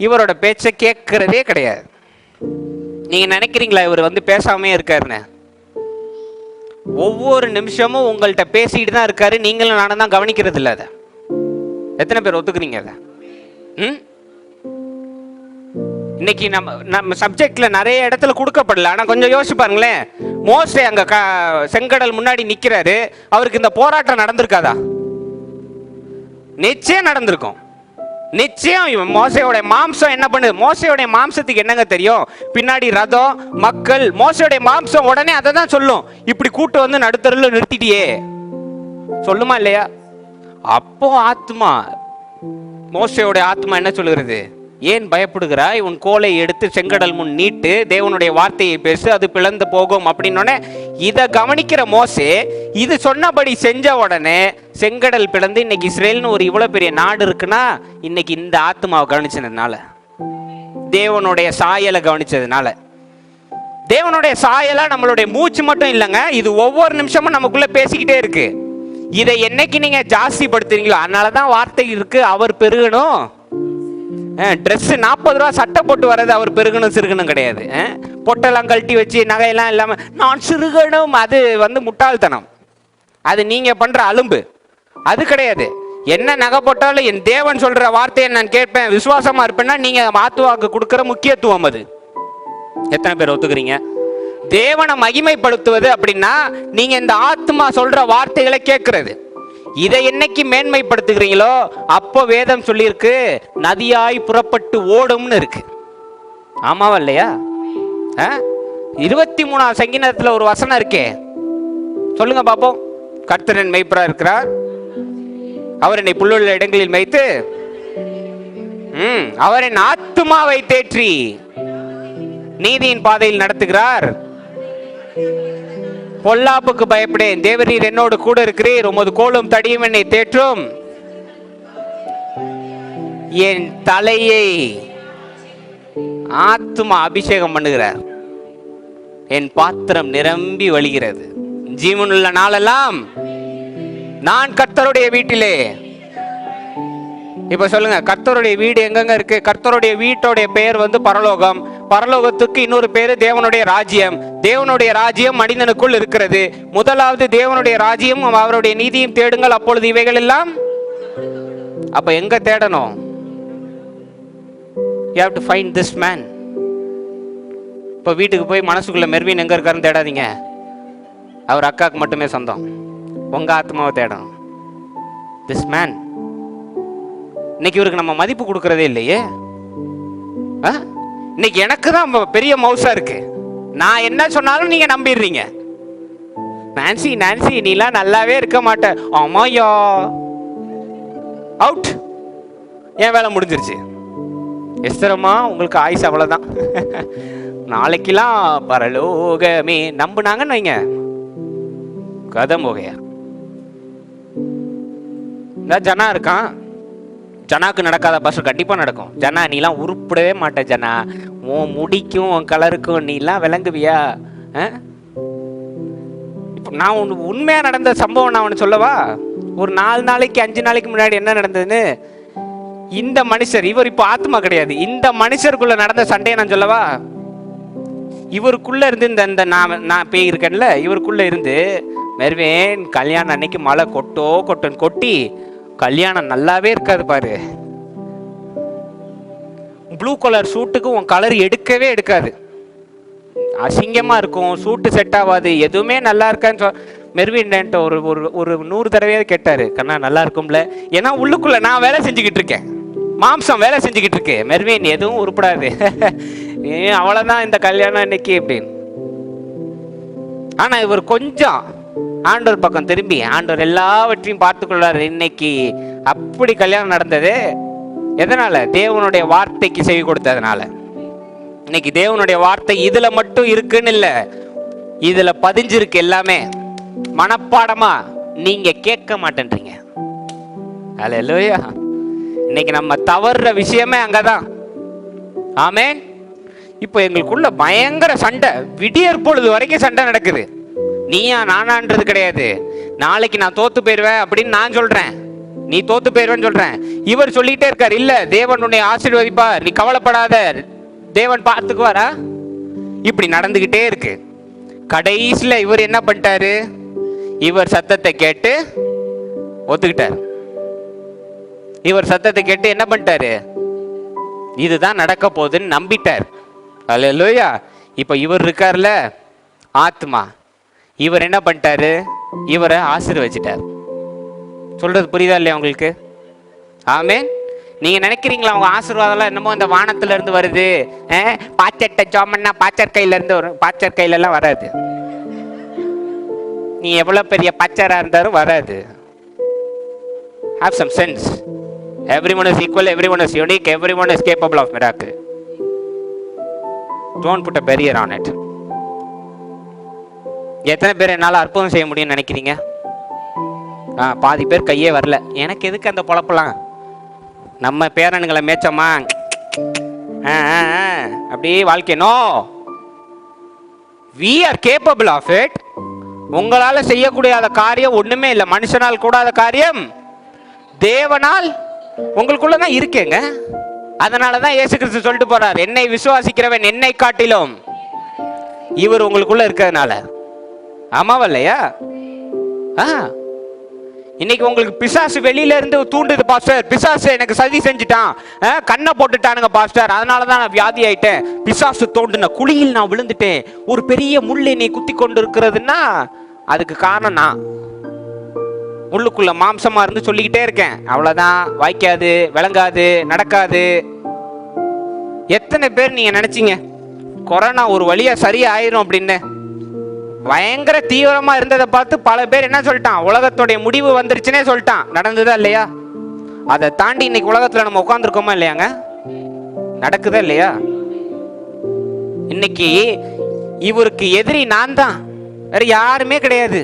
இவரோட பேச்சை கேட்கறதே கிடையாது. நீங்க நினைக்கிறீங்களா இவர் வந்து பேசாமே இருக்காருன்னு? ஒவ்வொரு நிமிஷமும் உங்கள்கிட்ட பேசிட்டு தான் இருக்காரு. நீங்களும் நானும் தான் கவனிக்கிறது இல்லை. அதை எத்தனை பேர் ஒத்துக்குறீங்க? அதை இன்னைக்கு நம்ம சப்ஜெக்ட்ல நிறைய இடத்துல கொடுக்கப்படல. ஆனா கொஞ்சம் யோசிச்சு பாருங்களேன். மோசே அங்க செங்கடல் முன்னாடி நிக்கிறாரு. அவருக்கு இந்த போராட்டம் நடந்திருக்காதா? நிச்சயம் நடந்திருக்கும். நிச்சயம். மோசையோட மாம்சம் என்ன பண்ணுது? மோசையோட மாம்சத்துக்கு என்னங்க தெரியும்? பின்னாடி ரதம், மக்கள். மோசையோட மாம்சம் உடனே அதை தான் சொல்லும். இப்படி கூட்டு வந்து நடுத்தருல நிறுத்திட்டியே சொல்லுமா இல்லையா? அப்போ ஆத்மா, மோசையோட ஆத்மா என்ன சொல்லுகிறது? ஏன் பயப்படுகிறாய்? உன் கோலை எடுத்து செங்கடல் முன் நீட்டு, தேவனுடைய வார்த்தையை பேசு, அது பிளந்து போகும் அப்படின்னோடனே இதை கவனிக்கிற மோசே இது சொன்னபடி செஞ்ச உடனே செங்கடல் பிளந்து இன்னைக்கு இஸ்ரேல்னு ஒரு இவ்வளவு பெரிய நாடு இருக்குன்னா இன்னைக்கு இந்த ஆத்மாவை கவனிச்சதுனால, தேவனுடைய சாயலை கவனிச்சதுனால. தேவனுடைய சாயலா நம்மளுடைய மூச்சு மட்டும் இல்லைங்க, இது ஒவ்வொரு நிமிஷமும் நமக்குள்ள பேசிக்கிட்டே இருக்கு. இதை என்னைக்கு நீங்க ஜாஸ்தி படுத்துறீங்களோ அதனாலதான் வார்த்தை இருக்கு, அவர் பெருகணும். ட்ரெஸ் 40 ரூபா சட்டை போட்டு வர்றது அவர் பெருகணும் சிறுகணும் கிடையாது. பொட்டெல்லாம் கழட்டி வச்சு நகையெல்லாம் இல்லாம நான் சிறுகணும், அது வந்து முட்டாள்தனம். அது நீங்க பண்ற அலும்பு, அது கிடையாது. என்ன நகை போட்டாலும் என் தேவன் சொல்ற வார்த்தையை நான் கேட்பேன், விசுவாசமா இருப்பேன்னா நீங்க ஆத்துவாக்கு கொடுக்கிற முக்கியத்துவம் அது. எத்தனை பேர் ஒத்துக்கிறீங்க? தேவனை மகிமைப்படுத்துவது அப்படின்னா நீங்க இந்த ஆத்மா சொல்ற வார்த்தைகளை கேட்கறது. இதை என்னைக்கு மேன்மைப்படுத்துகிறீங்களோ அப்போ வேதம் சொல்லியிருக்கு நதியாய் புறப்பட்டு ஓடும்னு இருக்கு. ஆமாவா இல்லையா? 23ஆம் சங்கீதத்துல ஒரு வசனம் இருக்கே, சொல்லுங்க பாப்போம். கர்த்தர் என் மேய்ப்பரா இருக்கிறார், அவர் என்னை புல்லுள்ள இடங்களில் மேய்த்து அவர் என் ஆத்துமாவை தேற்றி நீதியின் பாதையில் நடத்துகிறார். பொல்லாப்புக்கு பயப்படேன், தேவரீர் என்னோடு கூட இருக்கிறீர், உமது கோலும் தடியும் என்னை தேற்றும். என் தலையை ஆத்துமா அபிஷேகம் பண்ணுகிறார், என் பாத்திரம் நிரம்பி வழிகிறது. ஜீவனுள்ள நாளெல்லாம் நான் கர்த்தருடைய வீட்டிலே. இப்ப சொல்லுங்க, கர்த்தருடைய வீடு எங்கெங்க இருக்கு? கர்த்தருடைய வீட்டோடைய பெயர் வந்து பரலோகம். பரலோகத்துக்கு இன்னொரு பேரு தேவனுடைய ராஜ்யம். தேவனுடைய ராஜ்யம் மனிதனுக்குள் இருக்கிறது. முதலாவது தேவனுடைய ராஜ்யம், அவருடைய நீதியும் தேடுங்கள், அப்பொழுது இவைகள் எல்லாம். அப்ப எங்க தேடணும்? You have to find this man. இப்ப வீட்டுக்கு போய் மனசுக்குள்ள மெர்வின் எங்க இருக்காருன்னு தேடாதீங்க. அவர் அக்காக்கு மட்டுமே சொந்தம். உங்க ஆத்மாவை தேடணும். This man. இன்னைக்கு இவருக்கு நம்ம மதிப்பு கொடுக்கறதே இல்லையே. இன்னைக்கு எனக்கு தான் பெரிய மவுசா இருக்கு. நான் என்ன சொன்னாலும் நீங்க நம்பிடுறீங்க. நான்சி நான்சி நீலாம் நல்லாவே இருக்க மாட்ட. ஆமாயா, அவுட். என் வேலை முடிஞ்சிருச்சு. எஸ்தரமா உங்களுக்கு ஆயுசு அவ்வளவுதான். நாளைக்கெல்லாம் பரலோகமே நம்புனாங்கன்னு வைங்க, கதை போகையா. ஜனா இருக்கான், ஜனாக்கு நடக்காத பஸ் கண்டிப்பா நடக்கும். ஜனா நீலாம் உருப்படவே மாட்ட. ஜனா உன் முடிக்கும் உன் கலருக்கும் நீலாம் விளங்குவியா? இப்போ நான் உண்மையா நடந்த சம்பவம் நான் ஒன்று சொல்லவா? ஒரு 4 நாளைக்கு 5 நாளைக்கு முன்னாடி என்ன நடந்ததுன்னு, இந்த மனுஷர், இவர் இப்போ ஆத்மா கிடையாது, இந்த மனுஷருக்குள்ள நடந்த சண்டையை நான் சொல்லவா? இவருக்குள்ள இருந்து இந்த நான் பேய் இருக்கேன்ல, இவருக்குள்ள இருந்து மெர்வேன் கல்யாணம் அன்னைக்கு மழை கொட்டுன்னு கொட்டி கல்யாணம் நல்லாவே இருக்காது பாரு. ப்ளூ கலர் சூட்டுக்கு உன் கலர் எடுக்கவே எடுக்காது, அசிங்கமா இருக்கும், சூட்டு செட் ஆகாது, எதுவுமே நல்லா இருக்கான்னு மெர்வின் ஒரு ஒரு 100 தடவையாவது கேட்டாரு, கண்ணா நல்லா இருக்கும்ல. ஏன்னா உள்ளுக்குள்ள நான் வேலை செஞ்சுக்கிட்டு இருக்கேன், மாம்சம் வேலை செஞ்சுக்கிட்டு இருக்கு. மெர்வின் எதுவும் உருப்படாது, அவ்வளவுதான் இந்த கல்யாணம் இன்னைக்கு அப்படின்னு. ஆனா இவர் கொஞ்சம் ஆண்டவர் பக்கம் திரும்பி ஆண்டவர் எல்லாவற்றையும் பார்த்து கொள்ளாரு. இன்னைக்கு அப்படி கல்யாணம் நடந்தது எதனால? தேவனுடைய வார்த்தைக்கு செவி கொடுத்ததுனால. இன்னைக்கு தேவனுடைய வார்த்தை இதுல மட்டும் இருக்குன்னு இல்ல, இதுல பதிஞ்சிருக்கு எல்லாமே மனப்பாடமா. நீங்க கேட்க மாட்டேன்றீங்க. அல்லேலூயா. இன்னைக்கு நம்ம தவறுற விஷயமே அங்கதான். ஆமென். இப்போ எங்களுக்குள்ள பயங்கர சண்டை, விடியற் பொழுது வரைக்கும் சண்டை நடக்குது. நீயா நானான்றது கிடையாது. நாளைக்கு நான் தோத்து போயிடுவேன் அப்படின்னு நான் சொல்றேன், நீ தோத்து போயிருவேன்னு சொல்றேன். இவர் சொல்லிட்டே இருக்கார், இல்ல தேவன் உன்னை ஆசீர்வதிப்பார், நீ கவலைப்படாத, தேவன் பார்த்துக்குவாரா. இப்படி நடந்துகிட்டே இருக்கு. கடைசியில இவர் என்ன பண்ணிட்டாரு, இவர் சத்தத்தை கேட்டு ஒத்துக்கிட்டார். இவர் சத்தத்தை கேட்டு என்ன பண்ணிட்டாரு, இதுதான் நடக்க போகுதுன்னு நம்பிட்டார். அல்லேலூயா. இப்ப இவர் இருக்கார்ல ஆத்மா, இவர் என்ன பண்ணிட்டாரு, இவரை ஆசீர்வதிச்சிட்டார். சொல்றது புரியுதா இல்லையா உங்களுக்கு? ஆமென். நீங்க நினைக்கிறீங்களா அவங்க ஆசீர்வாதம் என்னமோ இந்த வானத்துல இருந்து வருது, பாச்சட்டை ஜோமன்னா பாச்சர் கையில இருந்து வரும்? பாச்சர் கையில எல்லாம் வராது. நீ எவ்வளவு பெரிய பச்சரா இருந்தாலும் வராது. Have some sense. Everyone is equal, everyone is unique, everyone is capable of miracle. Don't put a barrier on it. எத்தனை பேர் என்னால் அற்புதம் செய்ய முடியும்னு நினைக்கிறீங்க? பாதி பேர் கையே வரல. எனக்கு எதுக்கு அந்த பொழப்பெல்லாம்? நம்ம பேரனுங்களை மேய்ச்சோமா அப்படியே வாழ்க்கை? No, we are capable of it. உங்களால் செய்யக்கூடாத காரியம் ஒண்ணுமே இல்லை. மனுஷனால் கூடாத காரியம் தேவனால் உங்களுக்குள்ளதான் இருக்கேங்க. அதனாலதான் இயேசு கிறிஸ்து சொல்லிட்டு போறார், என்னை விசுவாசிக்கிறவன் என்னை காட்டிலும். இவர் உங்களுக்குள்ள இருக்கிறதுனால. ஆமாவா இல்லையா? இன்னைக்கு உங்களுக்கு பிசாசு வெளியில இருந்து தூண்டுது, பாஸ்டர் பிசாசு எனக்கு சதி செஞ்சுட்டான், கண்ணை போட்டுட்டானுங்க பாஸ்டர், அதனாலதான் நான் வியாதி ஆயிட்டேன், பிசாசு தோண்டுன குழியில் நான் விழுந்துட்டேன், ஒரு பெரிய முள் என்னை குத்தி கொண்டு இருக்கிறதுன்னா அதுக்கு காரணம் நான் உள்ளுக்குள்ள மாம்சமா இருந்து சொல்லிக்கிட்டே இருக்கேன். அவ்வளவுதான், வாய்க்காது, விளங்காது, நடக்காது. எத்தனை பேர் நீங்க நினைச்சீங்க கொரோனா ஒரு வழியா சரியா ஆயிரும் அப்படின்னு? பயங்கர தீவிரமா இருந்ததை பார்த்து பல பேர் என்ன சொல்லிட்டான், உலகத்துடைய முடிவு வந்துருச்சுன்னே சொல்லிட்டான். நடந்ததா இல்லையா? அதை தாண்டி இன்னைக்கு உலகத்துல நம்ம உட்கார்ந்துருக்கோமா இல்லையாங்க? நடக்குதா இல்லையா? இன்னைக்கு இவருக்கு எதிரி நான் தான், வேற யாருமே கிடையாது.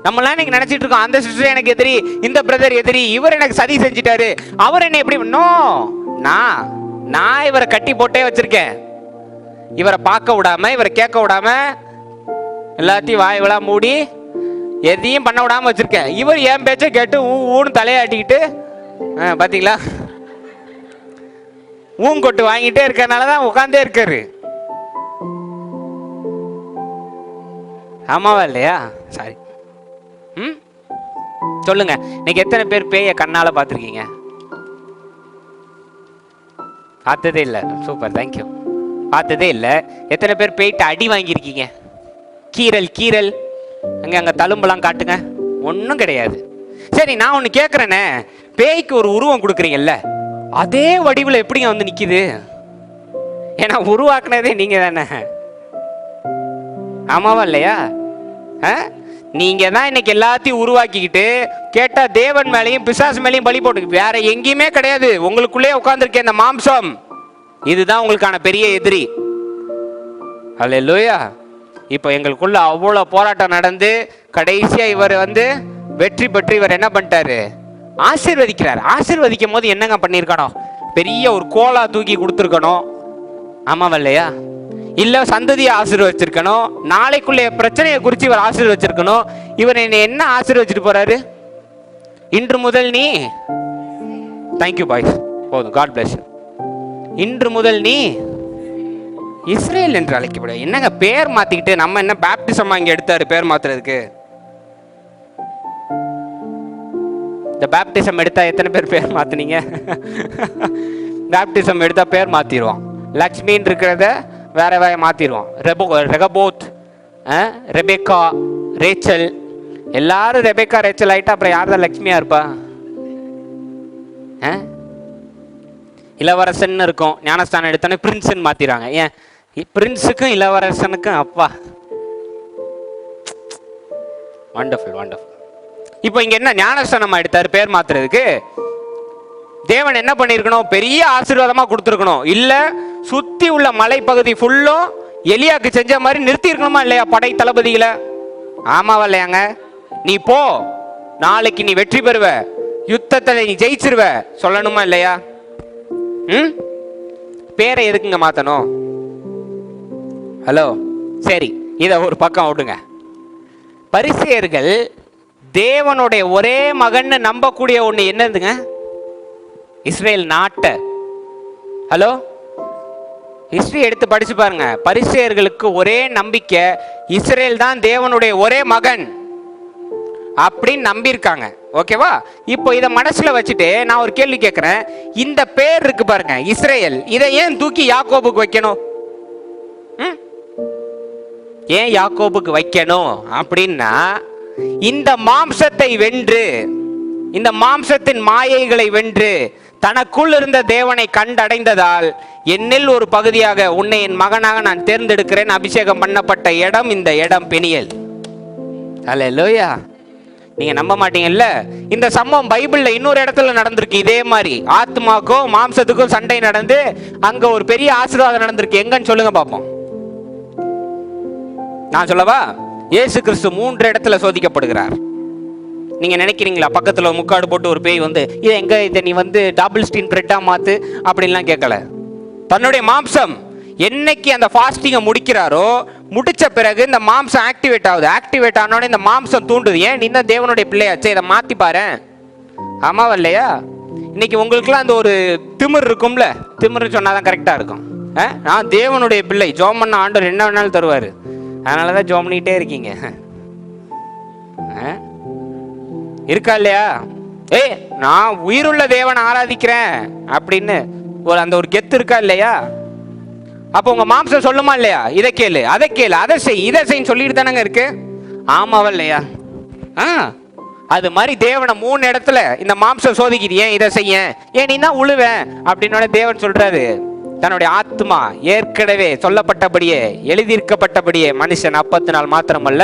நம்மளாம் இன்னைக்கு நினைச்சிட்டு இருக்கோம், அந்த சிஸ்டர் எனக்கு எதிரி, இந்த பிரதர் எதிரி, இவர் எனக்கு சதி செஞ்சிட்டாரு, அவர் என்ன எப்படி? நோ, நான் இவரை கட்டி போட்டே வச்சிருக்கேன். இவரை பார்க்க விடாம, இவரை கேட்க விடாம, எல்லாத்தையும் வாய்வெளா மூடி எதையும் பண்ண விடாம வச்சிருக்கேன். இவர் என் பேச்ச கேட்டு ஊன்னு தலையாட்டிக்கிட்டு பாத்தீங்களா, ஊங்கொட்டு வாங்கிட்டே இருக்கறனாலதான் உட்கார்ந்தே இருக்காரு. ஆமாவா இல்லையா? சாரி. சொல்லுங்க, இன்னைக்கு எத்தனை பேர் பேய கண்ணால பார்த்துருக்கீங்க? பார்த்ததே இல்லை. Super, thank you. பார்த்ததே இல்லை. எத்தனை பேர் பேய்ட்டு அடி வாங்கியிருக்கீங்க? கீரல் அங்க தழும்பெல்லாம் காட்டுங்க. ஒன்றும் கிடையாது. சரி, நான் ஒன்று கேட்குறேனே, பேய்க்கு ஒரு உருவம் கொடுக்குறீங்கல்ல, அதே வடிவில் எப்படிங்க வந்து நிற்கிது? ஏன்னா உருவாக்குனதே நீங்க தானே. ஆமாவா இல்லையா? நீங்க தான் இன்னைக்கு எல்லாத்தையும் உருவாக்கிக்கிட்டு கேட்டா தேவன் மேலையும் பிசாசு மேலையும் பலி போட்டு, வேற எங்கேயுமே கிடையாது. உங்களுக்குள்ளே உட்கார்ந்துருக்கேன் இந்த மாம்சம், இதுதான் உங்களுக்கான பெரிய எதிரி. அல்லேலூயா. இப்போ எங்களுக்குள்ள அவ்வளோ போராட்டம் நடந்து கடைசியா இவர் வெற்றி பெற்று இவர் என்ன பண்ணிட்டாரு, ஆசீர்வதிக்கிறார். ஆசீர்வதிக்கும் போது என்னங்க பண்ணியிருக்கணும்? பெரிய ஒரு கோலா தூக்கி கொடுத்துருக்கணும். ஆமாவா இல்லையா? இல்ல சந்ததியை ஆசீர்வச்சிருக்கணும். நாளைக்குள்ள பிரச்சனையை குறித்து இவர் ஆசீர்வச்சிருக்கணும். இவர் என்ன ஆசீர்வச்சிட்டு போறாரு? இன்று முதல் நீ, தேங்க்யூ பாய்ஸ், போதும், காட் பிளஸ் யூ. இன்று முதல் நீ இஸ்ரேல் என்று அழைக்கப்பட. என்னங்க பேர் மாத்திக்கிட்டு, நம்ம என்ன பேப்டிசம் இங்க எடுத்தாரு பேர் மாத்துறதுக்கு? இந்த பேப்டிசம் எடுத்தா எத்தனை பேர் பேர் மாத்தினீங்க? பேப்டிசம் எடுத்தா பேர் மாத்திடுவோம். லக்ஷ்மின்னு இருக்கிறத வேற வேற மாத்திடுவோம். ரெகபோத், ரெபேக்கா, ரேச்சல், எல்லாரும் ரெபேக்கா ரேச்சல் ஆயிட்டா அப்புறம் யார் தான் லக்ஷ்மியா இருப்பா? இளவரசன் இருக்கும், ஞானஸ்தானம் எடுத்தோன்னே பிரின்ஸ்ன்னு மாத்திடுறாங்க. ஏன் பிரின்ஸுக்கும் இளவரசனுக்கும்? அப்பா, வண்டர்ஃபுல் வண்டர்ஃபுல். இப்போ இங்க என்ன ஞானஸ்தானம் எடுத்தாரு பேர் மாத்துறதுக்கு? தேவன் என்ன பண்ணிருக்கணும்? பெரிய ஆசீர்வாதமா கொடுத்துருக்கணும். இல்ல சுத்தி உள்ள மலைப்பகுதி ஃபுல்லும் எலியாக்கு செஞ்ச மாதிரி நிறுத்தி இருக்கணுமா இல்லையா படை தளபதிகளை? ஆமாவா இல்லையாங்க? நீ போ, நாளைக்கு நீ வெற்றி பெறுவ, யுத்தத்தை நீ ஜெயிச்சிருவ சொல்லணுமா இல்லையா? பேரை எதுக்குங்க மாத்தணும்? ஹலோ, சரி, இத ஒரு பக்கம் விடுங்க. பரிசேயர்கள் தேவனுடைய ஒரே மகன்னு நம்பக்கூடிய ஒண்ணு என்னதுங்க? இஸ்ரேல் நாட்டை. ஹலோ, ஹிஸ்டரி எடுத்து படிச்சு பாருங்க. பரிசேயர்களுக்கு ஒரே நம்பிக்கை இஸ்ரேல் தான் தேவனுடைய ஒரே மகன் அப்படின்னு நம்பியிருக்காங்க. ஓகேவா? இப்போ இதை மனசுல வச்சுட்டு நான் ஒரு கேள்வி கேட்கிறேன். இந்த பேர் இருக்கு பாருங்க, இஸ்ரேல், இதை ஏன் தூக்கி யாக்கோபுக்கு வைக்கணும்? ஏன் யாக்கோபுக்கு வைக்கணும் அப்படின்னா, இந்த மாம்சத்தை வென்று, இந்த மாம்சத்தின் மாயைகளை வென்று தனக்குள் இருந்த தேவனை கண்டடைந்ததால், என்னில் ஒரு பகுதியாக உன்னை என் மகனாக நான் தேர்ந்தெடுக்கிறேன் அபிஷேகம் பண்ணப்பட்ட இடம் இந்த இடம் பெனியேல். அல்லேலூயா. நீங்க நம்ப மாட்டீங்கல்ல, இந்த சம்பவம் பைபிள்ல இன்னொரு இடத்துல நடந்திருக்கு. இதே மாதிரி ஆத்மாக்கும் மாம்சத்துக்கும் சண்டை நடந்து அங்க ஒரு பெரிய ஆசீர்வாதம் நடந்திருக்கு. எங்கன்னு சொல்லுங்க பாப்போம். நான் சொல்லவா? இயேசு கிறிஸ்து 3 இடத்துல சோதிக்கப்படுகிறார். நீங்க நினைக்கிறீங்களா பக்கத்துல முக்காடு போட்டு ஒரு பேய் வந்து இதை எங்க இதை நீ வந்து டபுள் ஸ்டீன் பிரெட்டா மாத்து அப்படின்லாம் கேட்கல. தன்னுடைய மாம்சம் என்னைக்கு அந்த ஃபாஸ்டிங்கை முடிக்கிறாரோ, முடிச்ச பிறகு இந்த மாம்சம் ஆக்டிவேட் ஆகுது. ஆக்டிவேட் ஆனோடனே இந்த மாம்சம் தூண்டுது. ஏன்? நீ தான் தேவனுடைய பிள்ளையாச்சே, இதை மாத்தி பாரு. ஆமாவா இல்லையா? இன்னைக்கு உங்களுக்குலாம் அந்த ஒரு திமிர் இருக்கும்ல, திமிர் சொன்னாதான் கரெக்டா இருக்கும். நான் தேவனுடைய பிள்ளை, ஜோம் பண்ண ஆண்டவர் என்ன வேணாலும் தருவாரு. அதனாலதான் ஜோம் பண்ணிக்கிட்டே இருக்கீங்க. இருக்கா இல்லையா? நான் உயிருள்ள தேவனை ஆராதிக்கிறேன் அப்படின்னு அந்த ஒரு கெத்து இருக்கா இல்லையா? அப்போ உங்க மாம்சம் சொல்லுமா இல்லையா? இதை கேளு, அதை கேளு, அதை செய், இதை செய்ன்னு சொல்லிட்டு தானங்க இருக்கு. ஆமாவா இல்லையா? அது மாதிரி தேவனை 3 இடத்துல இந்த மாம்சம் சோதிக்குது. ஏன் இதை செய்ய, ஏன் நீ தான் உழுவேன் அப்படின்னு தேவன் சொல்றாரு. தன்னுடைய ஆத்மா ஏற்கனவே சொல்லப்பட்டபடியே, எழுதியிருக்கப்பட்டபடியே, மனுஷன் அப்பத்தினால் மாத்திரமல்ல.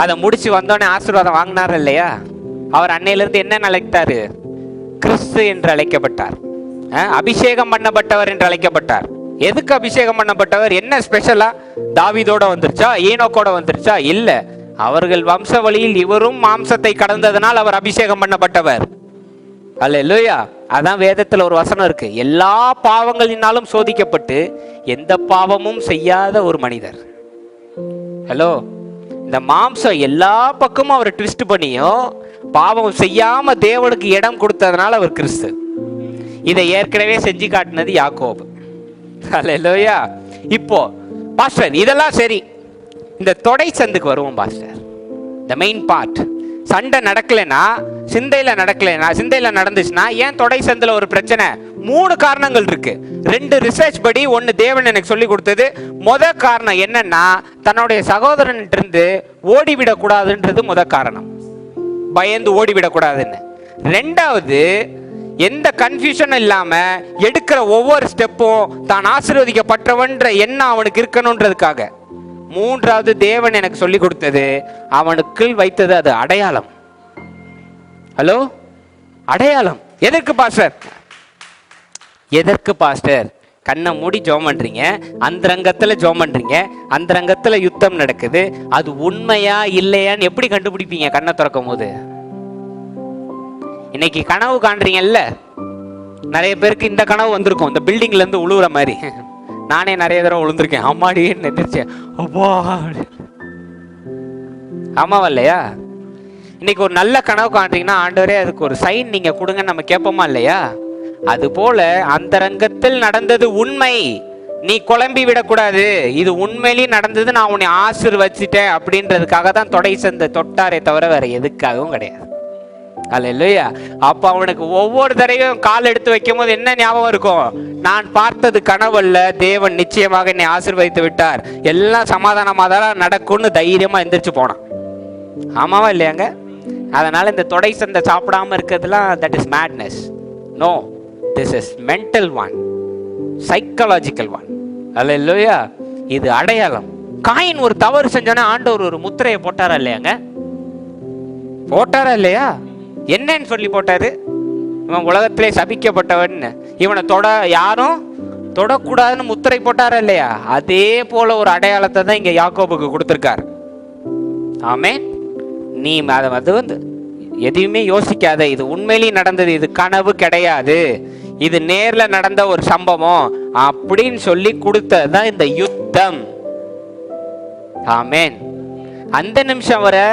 அதை முடிச்சு வந்தோடனே ஆசீர்வாதம் வாங்கினார் இல்லையா? அவர் அன்னையிலிருந்து என்ன அழைத்தாரு? கிறிஸ்து என்று அழைக்கப்பட்டார். அபிஷேகம் பண்ணப்பட்டவர் என்று அழைக்கப்பட்டார். எதுக்கு அபிஷேகம் பண்ணப்பட்டவர்? என்ன ஸ்பெஷலா? தாவீதோட வந்துருச்சா, ஈனோக்கோட வந்துருச்சா? இல்ல, அவர்கள் வம்ச வழியில் இவரும் மாம்சத்தை கடந்ததனால் அவர் அபிஷேகம் பண்ணப்பட்டவர். அல்லேலூயா. அதான் வேதத்துல ஒரு வசனம் இருக்கு, எல்லா பாவங்களினாலும் சோதிக்கப்பட்டு எந்த பாவமும் செய்யாத ஒரு மனிதர். ஹலோ, இந்த மாம்சம் எல்லா பக்கமும் அவர் ட்விஸ்ட் பண்ணியும் பாவம் செய்யாம தேவனுக்கு இடம் கொடுத்ததுனால அவர் கிறிஸ்து. இதை ஏற்கனவே செஞ்சு காட்டினது யாக்கோபு. அல்லேலூயா. இப்போ பாஸ்டர் இதெல்லாம் சரி, இந்த தொடை சந்துக்கு வருவோம் பாஸ்டர். The main part. சண்டை நடக்கலைன்னா, சிந்தையில நடந்துச்சுன்னா ஏன் தொடை சந்தில் ஒரு பிரச்சனை? 3 காரணங்கள் இருக்கு. 2 ரிசர்ச் படி, 1 தேவன் எனக்கு சொல்லி கொடுத்தது. முதல் காரணம் என்னன்னா, தன்னுடைய சகோதரன்ட்டு இருந்து ஓடிவிடக்கூடாதுன்றது முதல் காரணம். பயந்து ஓடிவிடக்கூடாதுன்னு. 2வது, எந்த கன்ஃபியூஷனும் இல்லாம எடுக்கிற ஒவ்வொரு ஸ்டெப்பும் தான் ஆசீர்வதிக்கப்பட்டவன்ற எண்ணம் அவனுக்கு இருக்கணும்ன்றதுக்காக. 3வது, தேவன் எனக்கு சொல்லி கொடுத்தது, அவனுக்குள் வைத்தது அது அடையாளம். ஹலோ, அடையாளம். எதற்கு பாஸ்டர்? கண்ணை மூடி ஜெபம் பண்றீங்க, அந்தரங்கத்துல ஜெபம் பண்றீங்க, அந்தரங்கத்துல யுத்தம் நடக்குது. அது உண்மையா இல்லையான்னு எப்படி கண்டுபிடிப்பீங்க? கண்ணை திறக்கும் போது. இன்னைக்கு கனவு காண்றீங்கல்ல, நிறைய பேருக்கு இந்த கனவு வந்திருக்கும், இந்த பில்டிங்ல இருந்து உழுவுற மாதிரி. நானே நிறைய தடவை விழுந்திருக்கேன். அம்மாடின்னு எதிர்ச்சேன். ஆமாவா இல்லையா? இன்னைக்கு ஒரு நல்ல கனவு காண்றீங்கன்னா, ஆண்டவரே அதுக்கு ஒரு சைன் நீங்க கொடுங்கன்னு நம்ம கேட்போமா இல்லையா? அது போல அந்தரங்கத்தில் நடந்தது உண்மை, நீ குழம்பி விடக்கூடாது, இது உண்மையிலேயே நடந்தது, நான் உன்னை ஆசீர்வதிச்சிட்டேன் அப்படின்றதுக்காக தான் தொடை சந்த தொட்டாரே தவிர வேற எதுக்காகவும் கிடையாது. அல்லேலூயா. அப்ப அவனுக்கு ஒவ்வொரு தடவையும் கால் எடுத்து வைக்கும் போது என்ன ஞாபகம் இருக்கும்? நான் பார்த்தது கனவல்ல, தேவன் நிச்சயமாக என்னை ஆசீர்வதித்து விட்டார், எல்லாம் சமாதானமாக தான் நடக்கும்னு தைரியமா எந்திரிச்சு போனான். ஆமாவா இல்லையாங்க? அதனால இந்த தொடை சந்தை சாப்பிடாம இருக்கிறதுலாம் that is madness. No, this is mental one, psychological one. Hallelujah. இது அடையாளம். காயின் ஒரு தவறு செஞ்சோன்னா ஆண்டவர் ஒரு முத்திரையை போட்டாரா இல்லையாங்க? போட்டாரா இல்லையா? என்னன்னு சொல்லி போட்டாரு? இவன் உலகத்திலே சபிக்கப்பட்டவன், இவனை யாரும் தொடக்கூடாதுன்னு முத்திரை போட்டாரா இல்லையா? அதே போல ஒரு அடையாளத்தை தான் இங்க யாக்கோபுக்கு கொடுத்திருக்காரு. ஆமென். நீ அதை வந்து எதையுமே யோசிக்காத, இது உண்மையிலேயே நடந்தது, இது கனவு கிடையாது, இது நேர்ல நடந்த ஒரு சம்பவம் அப்படின்னு சொல்லி கொடுத்ததுதான் இந்த யுத்தம். ஆமென். அந்த நிமிஷம் வரை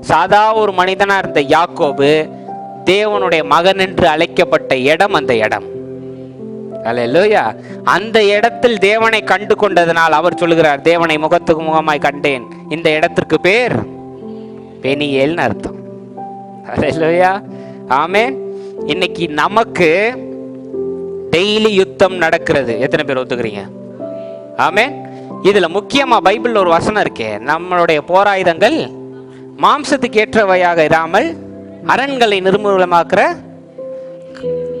சாதா ஒரு மனிதனா இருந்த யாக்கோபு தேவனுடைய மகன் என்று அழைக்கப்பட்ட இடம் அந்த இடம். அல்லேலூயா. அந்த இடத்தில் தேவனை கண்டு கொண்டதனால் அவர் சொல்லுகிறார், தேவனை முகத்துக்கு முகமாய் கண்டேன். இந்த இடத்திற்கு பேர் பெனியேல்னு அர்த்தம். அல்லேலூயா, ஆமென். இன்னைக்கு நமக்கு டெய்லி யுத்தம் நடக்கிறது. எத்தனை பேர் ஒத்துக்கிறீங்க? ஆமென். இதுல முக்கியமா பைபிள்ல ஒரு வசனம் இருக்கே, நம்மளுடைய போராயுதங்கள் மாம்சத்துக்கு ஏற்றவையாக இராமல் அரண்களை நிர்மூலமாக்குற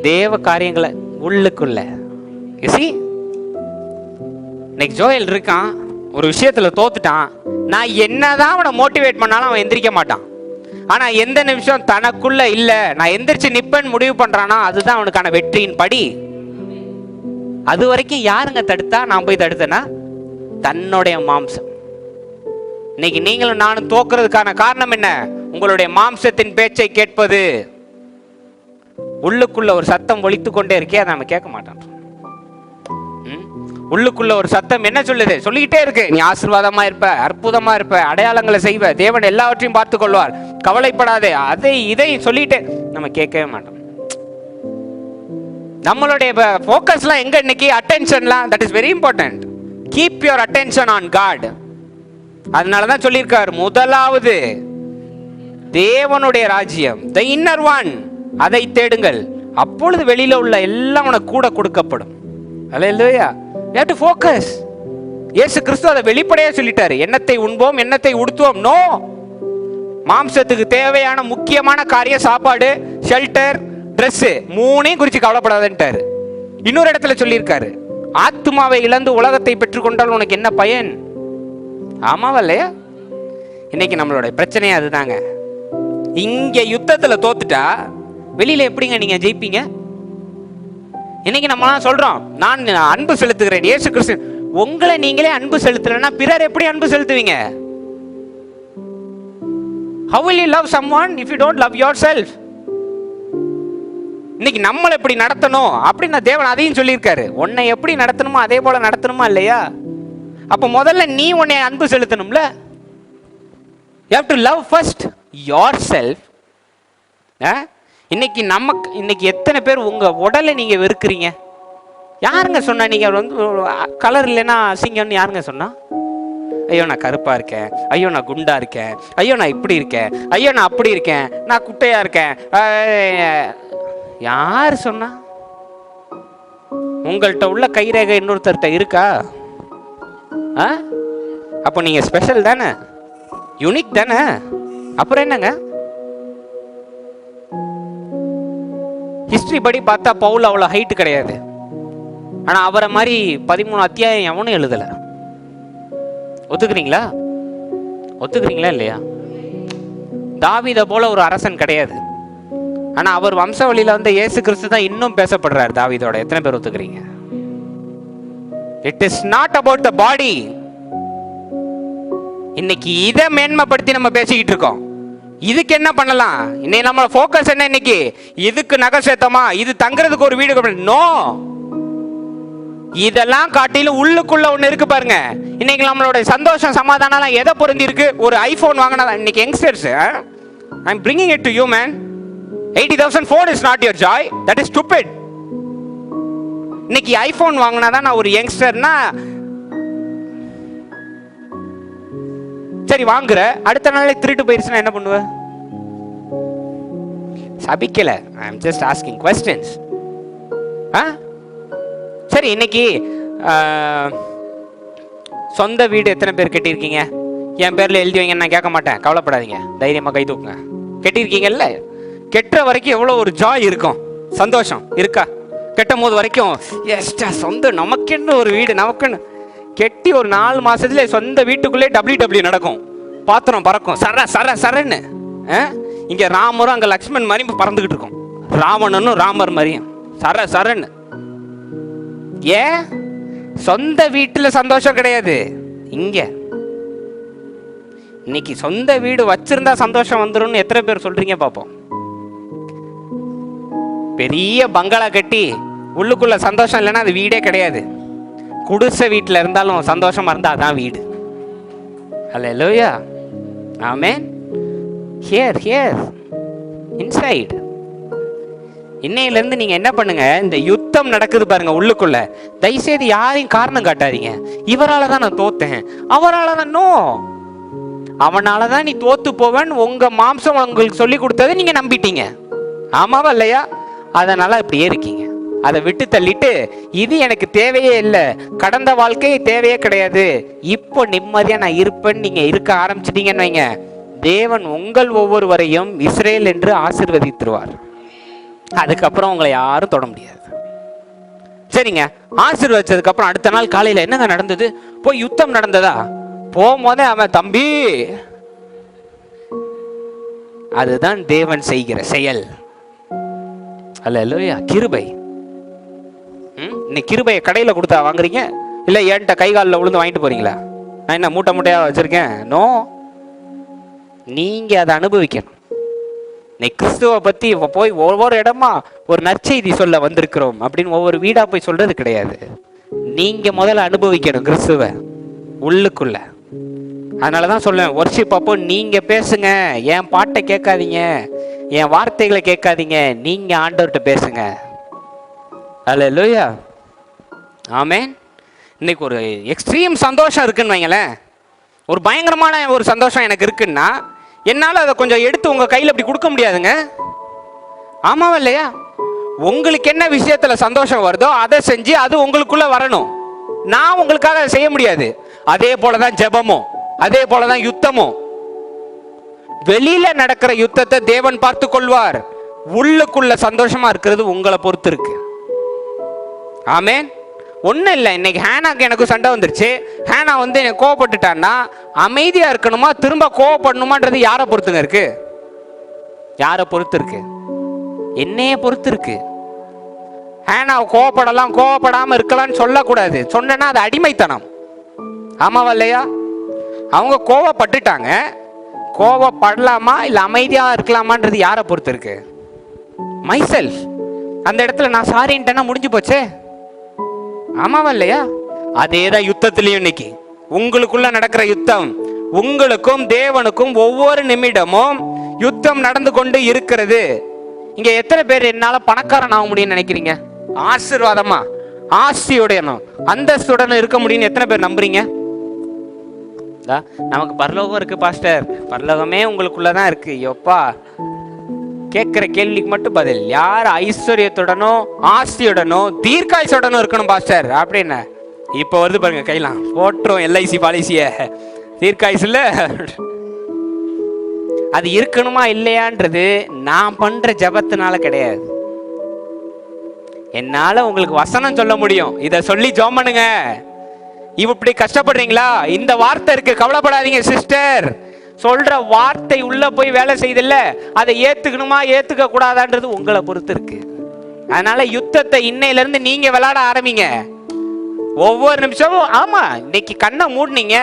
தேவ காரியங்களை உள்ளுக்குள்ள. இன்னைக்கு ஜோயல் இருக்கான், ஒரு விஷயத்துல தோத்துட்டான். நான் என்னதான் அவனை மோட்டிவேட் பண்ணாலும் அவன் எந்திரிக்க மாட்டான். ஆனா எந்த நிமிஷம் தனக்குள்ள இல்ல நான் எந்திரிச்சு நிப்பேன்னு முடிவு பண்றானா அதுதான் அவனுக்கான வெற்றியின் படி. அது வரைக்கும் யாருங்க தடுத்தா? நான் போய் தடுத்தேனா? தன்னுடைய மாம்சம். இன்னைக்கு நீங்களும் நானும் தோக்குறதுக்கான காரணம் என்ன? உங்களுடைய மாம்சத்தின் பேச்சை கேட்பது. உள்ளுக்குள்ள ஒரு சத்தம் ஒலித்து கொண்டே இருக்கே, அதை நம்ம கேட்க மாட்டோம். உள்ளுக்குள்ள ஒரு சத்தம் என்ன சொல்லுது? சொல்லிக்கிட்டே இருக்கு, நீ ஆசீர்வாதமா இருப்ப, அற்புதமா இருப்ப, அடையாளங்களை செய்வ, தேவன் எல்லாவற்றையும் பார்த்து கொள்வார், கவலைப்படாதே, அதை இதை சொல்லிட்டு நம்ம கேட்கவே மாட்டோம். நம்மளுடைய ஃபோக்கஸ்லாம் எங்க இன்னைக்கு? அட்டென்ஷன்லாம். That is very important. Keep your attention on God. அதனாலதான் சொல்லியிருக்கார், முதலாவது தேவனுடைய ராஜ்யம், தி இன்னர் ஒன், அதை தேடுங்கள், அப்பொழுது வெளியில உள்ள எல்லாம் உனக்கு கூட கொடுக்கப்படும். அல்லேலூயா. you have to focus. இயேசு கிறிஸ்து அதை வெளிப்படையா சொல்லிட்டாரு, எண்ணத்தை உண்போம் எண்ணத்தை உடுத்துவோம். நோ, மாம்சத்துக்கு தேவையான முக்கியமான காரியம் சாப்பாடு, ஷெல்டர், ட்ரெஸ், மூணையும் குறித்து கவலைப்படாதுன்ட்டாரு. இன்னொரு இடத்துல சொல்லியிருக்காரு, ஆத்துமாவை இழந்து உலகத்தை பெற்றுக்கொண்டால் உனக்கு என்ன பயன்? ஆமாவா இல்லையா? இன்னைக்கு நம்மளோட பிரச்சனையே அதுதாங்க. இங்க யுத்தத்துல தோத்துட்டா வெளியில எப்படிங்க நீங்க ஜெயிப்பீங்க? இன்னைக்கு நம்ம சொல்றோம், நான் அன்பு செலுத்துகிறேன் இயேசு கிறிஸ்து. உங்களை நீங்களே அன்பு செலுத்தலன்னா பிறர் எப்படி அன்பு செலுத்துவீங்க? How will you love someone if you don't love yourself? இன்னைக்கு நம்மளை எப்படி நடத்தணும் அப்படின்னு தேவன் அதையும் சொல்லியிருக்காரு. உன்னை எப்படி நடத்தணுமோ அதே போல நடத்தணுமா இல்லையா? அப்ப முதல்ல நீ உன்னை அன்பு செலுத்தணும்ல. You have to love first yourself. இன்னைக்கு எத்தனை பேர் உங்க உடலை நீங்க வெறுக்கிறீங்க? யாருங்க சொன்னா நீங்க வந்து கலர் இல்லைன்னா அசிங்கம்னு யாருங்க சொன்னா? ஐயோ நான் கருப்பா இருக்கேன், ஐயோ நான் குண்டா இருக்கேன், ஐயோ நான் இப்படி இருக்கேன், ஐயோ நான் அப்படி இருக்கேன், நான் குட்டையா இருக்கேன். யார் சொன்னா? உங்கள்கிட்ட உள்ள கைரேகை இன்னொருத்தர்கிட்ட இருக்கா? அப்போ நீங்க ஸ்பெஷல் தானே, யூனிக் தானே. அப்புறம் என்னங்க? ஹிஸ்டரி படி பார்த்தா பவுல் அவ்வளோ ஹைட் கிடையாது. ஆனா அவரை மாதிரி 13 அத்தியாயம் எவனும் எழுதல. ஒத்துக்கிறீங்களா? ஒத்துக்கிறீங்களா இல்லையா? தாவீதை போல ஒரு அரசன் கிடையாது. ஆனா அவர் வம்சவழியில வந்து இயேசு கிறிஸ்து தான் இன்னும் பேசப்படுறாரு தாவீதோட. எத்தனை பேர் ஒத்துக்கிறீங்க? It is not about the body. இன்னைக்கு இதை மேன்மைப்படுத்தி நம்ம பேசிக்கிட்டு இருக்கோம். இதுக்கு என்ன பண்ணலாம்? இன்னைக்கு நம்ம ஃபோக்கஸ் என்ன? இன்னைக்கு இதுக்கு நகை சேர்த்தமா, இது தங்குறதுக்கு ஒரு வீடு. நோ, இதெல்லாம் காட்டிலும் உள்ளுக்குள்ள ஒண்ணு இருக்கு பாருங்க. இன்னைக்கு நம்மளோட சந்தோஷம் சமாதானம் எதை பொருந்தி இருக்கு? ஒரு ஐபோன் வாங்கினா இன்னைக்கு youngsters, I am bringing it to you man. 80,000 phone is not your joy. That is stupid. இன்னைக்கு ஐபோன் வாங்கினா தான் நான் ஒரு யங்ஸ்டர்னா சரி வாங்குற, அடுத்த நாளே திருட்டு போயிருச்சுன்னா என்ன பண்ணுவ? சபிக்கல, ஐ அம் ஜஸ்ட் ஆஸ்கிங் क्वेश्चंस. சரி, இன்னைக்கு சொந்த வீடு எத்தனை பேர் கட்டியிருக்கீங்க? என் பேர்ல எழுதி வைங்க, நான் கேட்க மாட்டேன், கவலைப்படாதீங்க, தைரியமா கை தூக்குங்க. கட்டியிருக்கீங்கல்ல? கெட்டுற வரைக்கும் எவ்வளோ ஒரு ஜாய் இருக்கும், சந்தோஷம் இருக்கா? கெட்டும் போது வரைக்கும் எஸ்டா சொந்த நமக்குன்னு ஒரு வீடு, நமக்குன்னு கெட்டி ஒரு 4 மாசத்துல சொந்த வீட்டுக்குள்ளே WW நடக்கும், பாத்திரம் பறக்கும், சர சர சரன்னு. இங்க ராமரும் அங்க லக்ஷ்மண் மாதிரி பறந்துகிட்டு இருக்கும், ராவணனும் ராமர் மாதிரியும் சர சரன்னு. ஏன்? சொந்த வீட்டுல சந்தோஷம் கிடையாது. இங்க இன்னைக்கு சொந்த வீடு வச்சிருந்தா சந்தோஷம் வந்துடும் எத்தனை பேர் சொல்றீங்க பாப்போம்? பெரிய பங்களா கட்டி உள்ளுக்குள்ள சந்தோஷம் இல்லைன்னா அது வீடே கிடையாது. குடிசை வீட்டில் இருந்தாலும் சந்தோஷமா இருந்தா அதான் வீடு. Hallelujah. Amen. Hear hear inside. இன்னையிலேருந்து நீங்கள் என்ன பண்ணுங்க, இந்த யுத்தம் நடக்குது பாருங்க உள்ளுக்குள்ள, தயவுசெய்து யாரையும் காரணம் காட்டாதீங்க. இவரால் தான் நான் தோத்தேன், அவரால் தான். நோ, அவனால தான் நீ தோத்து போவன் உங்க மாம்சம் உங்களுக்கு சொல்லி கொடுத்ததை நீங்க நம்பிட்டீங்க. ஆமாவா இல்லையா? அதனால இப்படியே இருக்கீங்க. அதை விட்டு தள்ளிட்டு இது எனக்கு தேவையே இல்லை, கடந்த வாழ்க்கை தேவையே கிடையாது, இப்போ நிம்மதியா நான் இருப்பேன்னு நீங்க இருக்க ஆரம்பிச்சிட்டீங்கன்னு வைங்க, தேவன் உங்கள் ஒவ்வொருவரையும் இஸ்ரேல் என்று ஆசீர்வதித்துருவார். அதுக்கப்புறம் உங்களை யாரும் தொட முடியாது. சரிங்க, ஆசீர்வதிச்சதுக்கு அப்புறம் அடுத்த நாள் காலையில என்னங்க நடந்தது? போய் யுத்தம் நடந்ததா? போகும்போதே அவன், தம்பி, அதுதான் தேவன் செய்கிற செயல். அல்லேலூயா. கிருபை. இன்னைக்கு கிருபையை கடையில கொடுத்தா வாங்குறீங்க, இல்ல என்கிட்ட கை காலில் விழுந்து வாங்கிட்டு போறீங்களா? நான் என்ன மூட்டை மூட்டையா வச்சிருக்கேன்? நோ, நீங்க அதை அனுபவிக்கணும். நீ கிறிஸ்துவை பத்தி போய் ஒவ்வொரு இடமா ஒரு நற்செய்தி சொல்ல வந்திருக்கிறோம் அப்படின்னு ஒவ்வொரு வீடா போய் சொல்றது கிடையாது. நீங்க முதல்ல அனுபவிக்கணும் கிறிஸ்துவ உள்ளுக்குள்ள. அதனாலதான் சொல்லுவேன், வொர்ஷிப் அப்போ நீங்க பேசுங்க, என் பாட்டை கேட்காதீங்க, என் வார்த்தைகளை கேட்காதீங்க, நீங்க ஆண்டவர்கிட்ட பேசுங்க. அல்லேலூயா. ஆமென். இன்னைக்கு ஒரு எக்ஸ்ட்ரீம் சந்தோஷம் இருக்குன்னு வைங்களேன், ஒரு பயங்கரமான ஒரு சந்தோஷம் எனக்கு இருக்குன்னா என்னால் அதை கொஞ்சம் எடுத்து உங்கள் கையில் அப்படி கொடுக்க முடியாதுங்க. ஆமாவா இல்லையா? உங்களுக்கு என்ன விஷயத்தில் சந்தோஷம் வருதோ அதை செஞ்சு அது உங்களுக்குள்ள வரணும். நான் உங்களுக்காக அதை செய்ய முடியாது. அதே போல தான் ஜெபமும், அதே போல தான் யுத்தமும். வெளியில நடக்கிற யுத்தத்தை தேவன் பார்த்து கொள்வார், உள்ளுக்குள்ள சந்தோஷமா இருக்கிறது உங்களை பொறுத்து இருக்கு. ஆமென். ஒன்றும் இல்லை, இன்னைக்கு ஹேனாக்கு எனக்கு சண்டை வந்துருச்சு, ஹேனா வந்து எனக்கு கோவப்பட்டுட்டான்னா அமைதியாக இருக்கணுமா திரும்ப கோவப்படணுமான்றது யாரை பொறுத்துங்க இருக்கு? யாரை பொறுத்து இருக்கு? என்னைய பொறுத்து இருக்கு. ஹேனா கோவப்படலாம், கோவப்படாமல் இருக்கலாம்னு சொல்லக்கூடாது. சொன்னா அது அடிமைத்தனம். ஆமாவா இல்லையா? அவங்க கோவப்பட்டுட்டாங்க, கோவப்படலாமா இல்லை அமைதியாக இருக்கலாமான்றது யாரை பொறுத்து இருக்கு? My self. அந்த இடத்துல நான் சாரின்ட்டேன்னா முடிஞ்சு போச்சே. ஆமாவா இல்லையா? அதேதான் யுத்தத்திலையும் இன்னைக்கு உங்களுக்குள்ள நடக்கிற யுத்தம். உங்களுக்கும் தேவனுக்கும் ஒவ்வொரு நிமிடமும் யுத்தம் நடந்து கொண்டு இருக்கிறது. இங்க எத்தனை பேர் என்னால பணக்காரன் ஆக முடியும்னு நினைக்கிறீங்க? ஆசீர்வாதமா ஆசியுடையனும் அந்தஸ்துடன் இருக்க முடியும்னு எத்தனை பேர் நம்புறீங்க? நமக்கு பரலோகம் இருக்கு பாஸ்டர், பரலோகமே உங்களுக்குள்ளதான் இருக்கு. யோப்பா, கேட்கிற கேள்விக்கு மட்டும் பதில். யார் ஐஸ்வர்யத்துடனோ ஆஸ்தியுடனோ தீர்க்காயுசுடனோ இருக்கணும் பாஸ்டர் அப்படின்னு இப்ப வருது பாருங்க, கையெல்லாம் போட்டுரும் எல்ஐசி பாலிசிய. தீர்க்காயுசு இல்ல, அது இருக்கணுமா இல்லையான்றது நான் பண்ற ஜபத்தினால கிடையாது. என்னால உங்களுக்கு வசனம் சொல்ல முடியும், இத சொல்லி ஜெபம் பண்ணுங்க. இப்படி கஷ்டப்படுறீங்களா? இந்த வார்த்தை இருக்கு, கவலைப்படாதீங்க சிஸ்டர். சொல்ற வார்த்தை உள்ள போய் வேலை செய்தில்ல, அதை ஏத்துக்கணுமா ஏத்துக்க கூடாதான்றது உங்களை பொறுத்து இருக்கு. அதனால யுத்தத்தை இன்னையில இருந்து நீங்க விளையாட ஆரம்பிங்க. ஒவ்வொரு நிமிஷமும். ஆமா, இன்னைக்கு கண்ணை மூடினீங்க,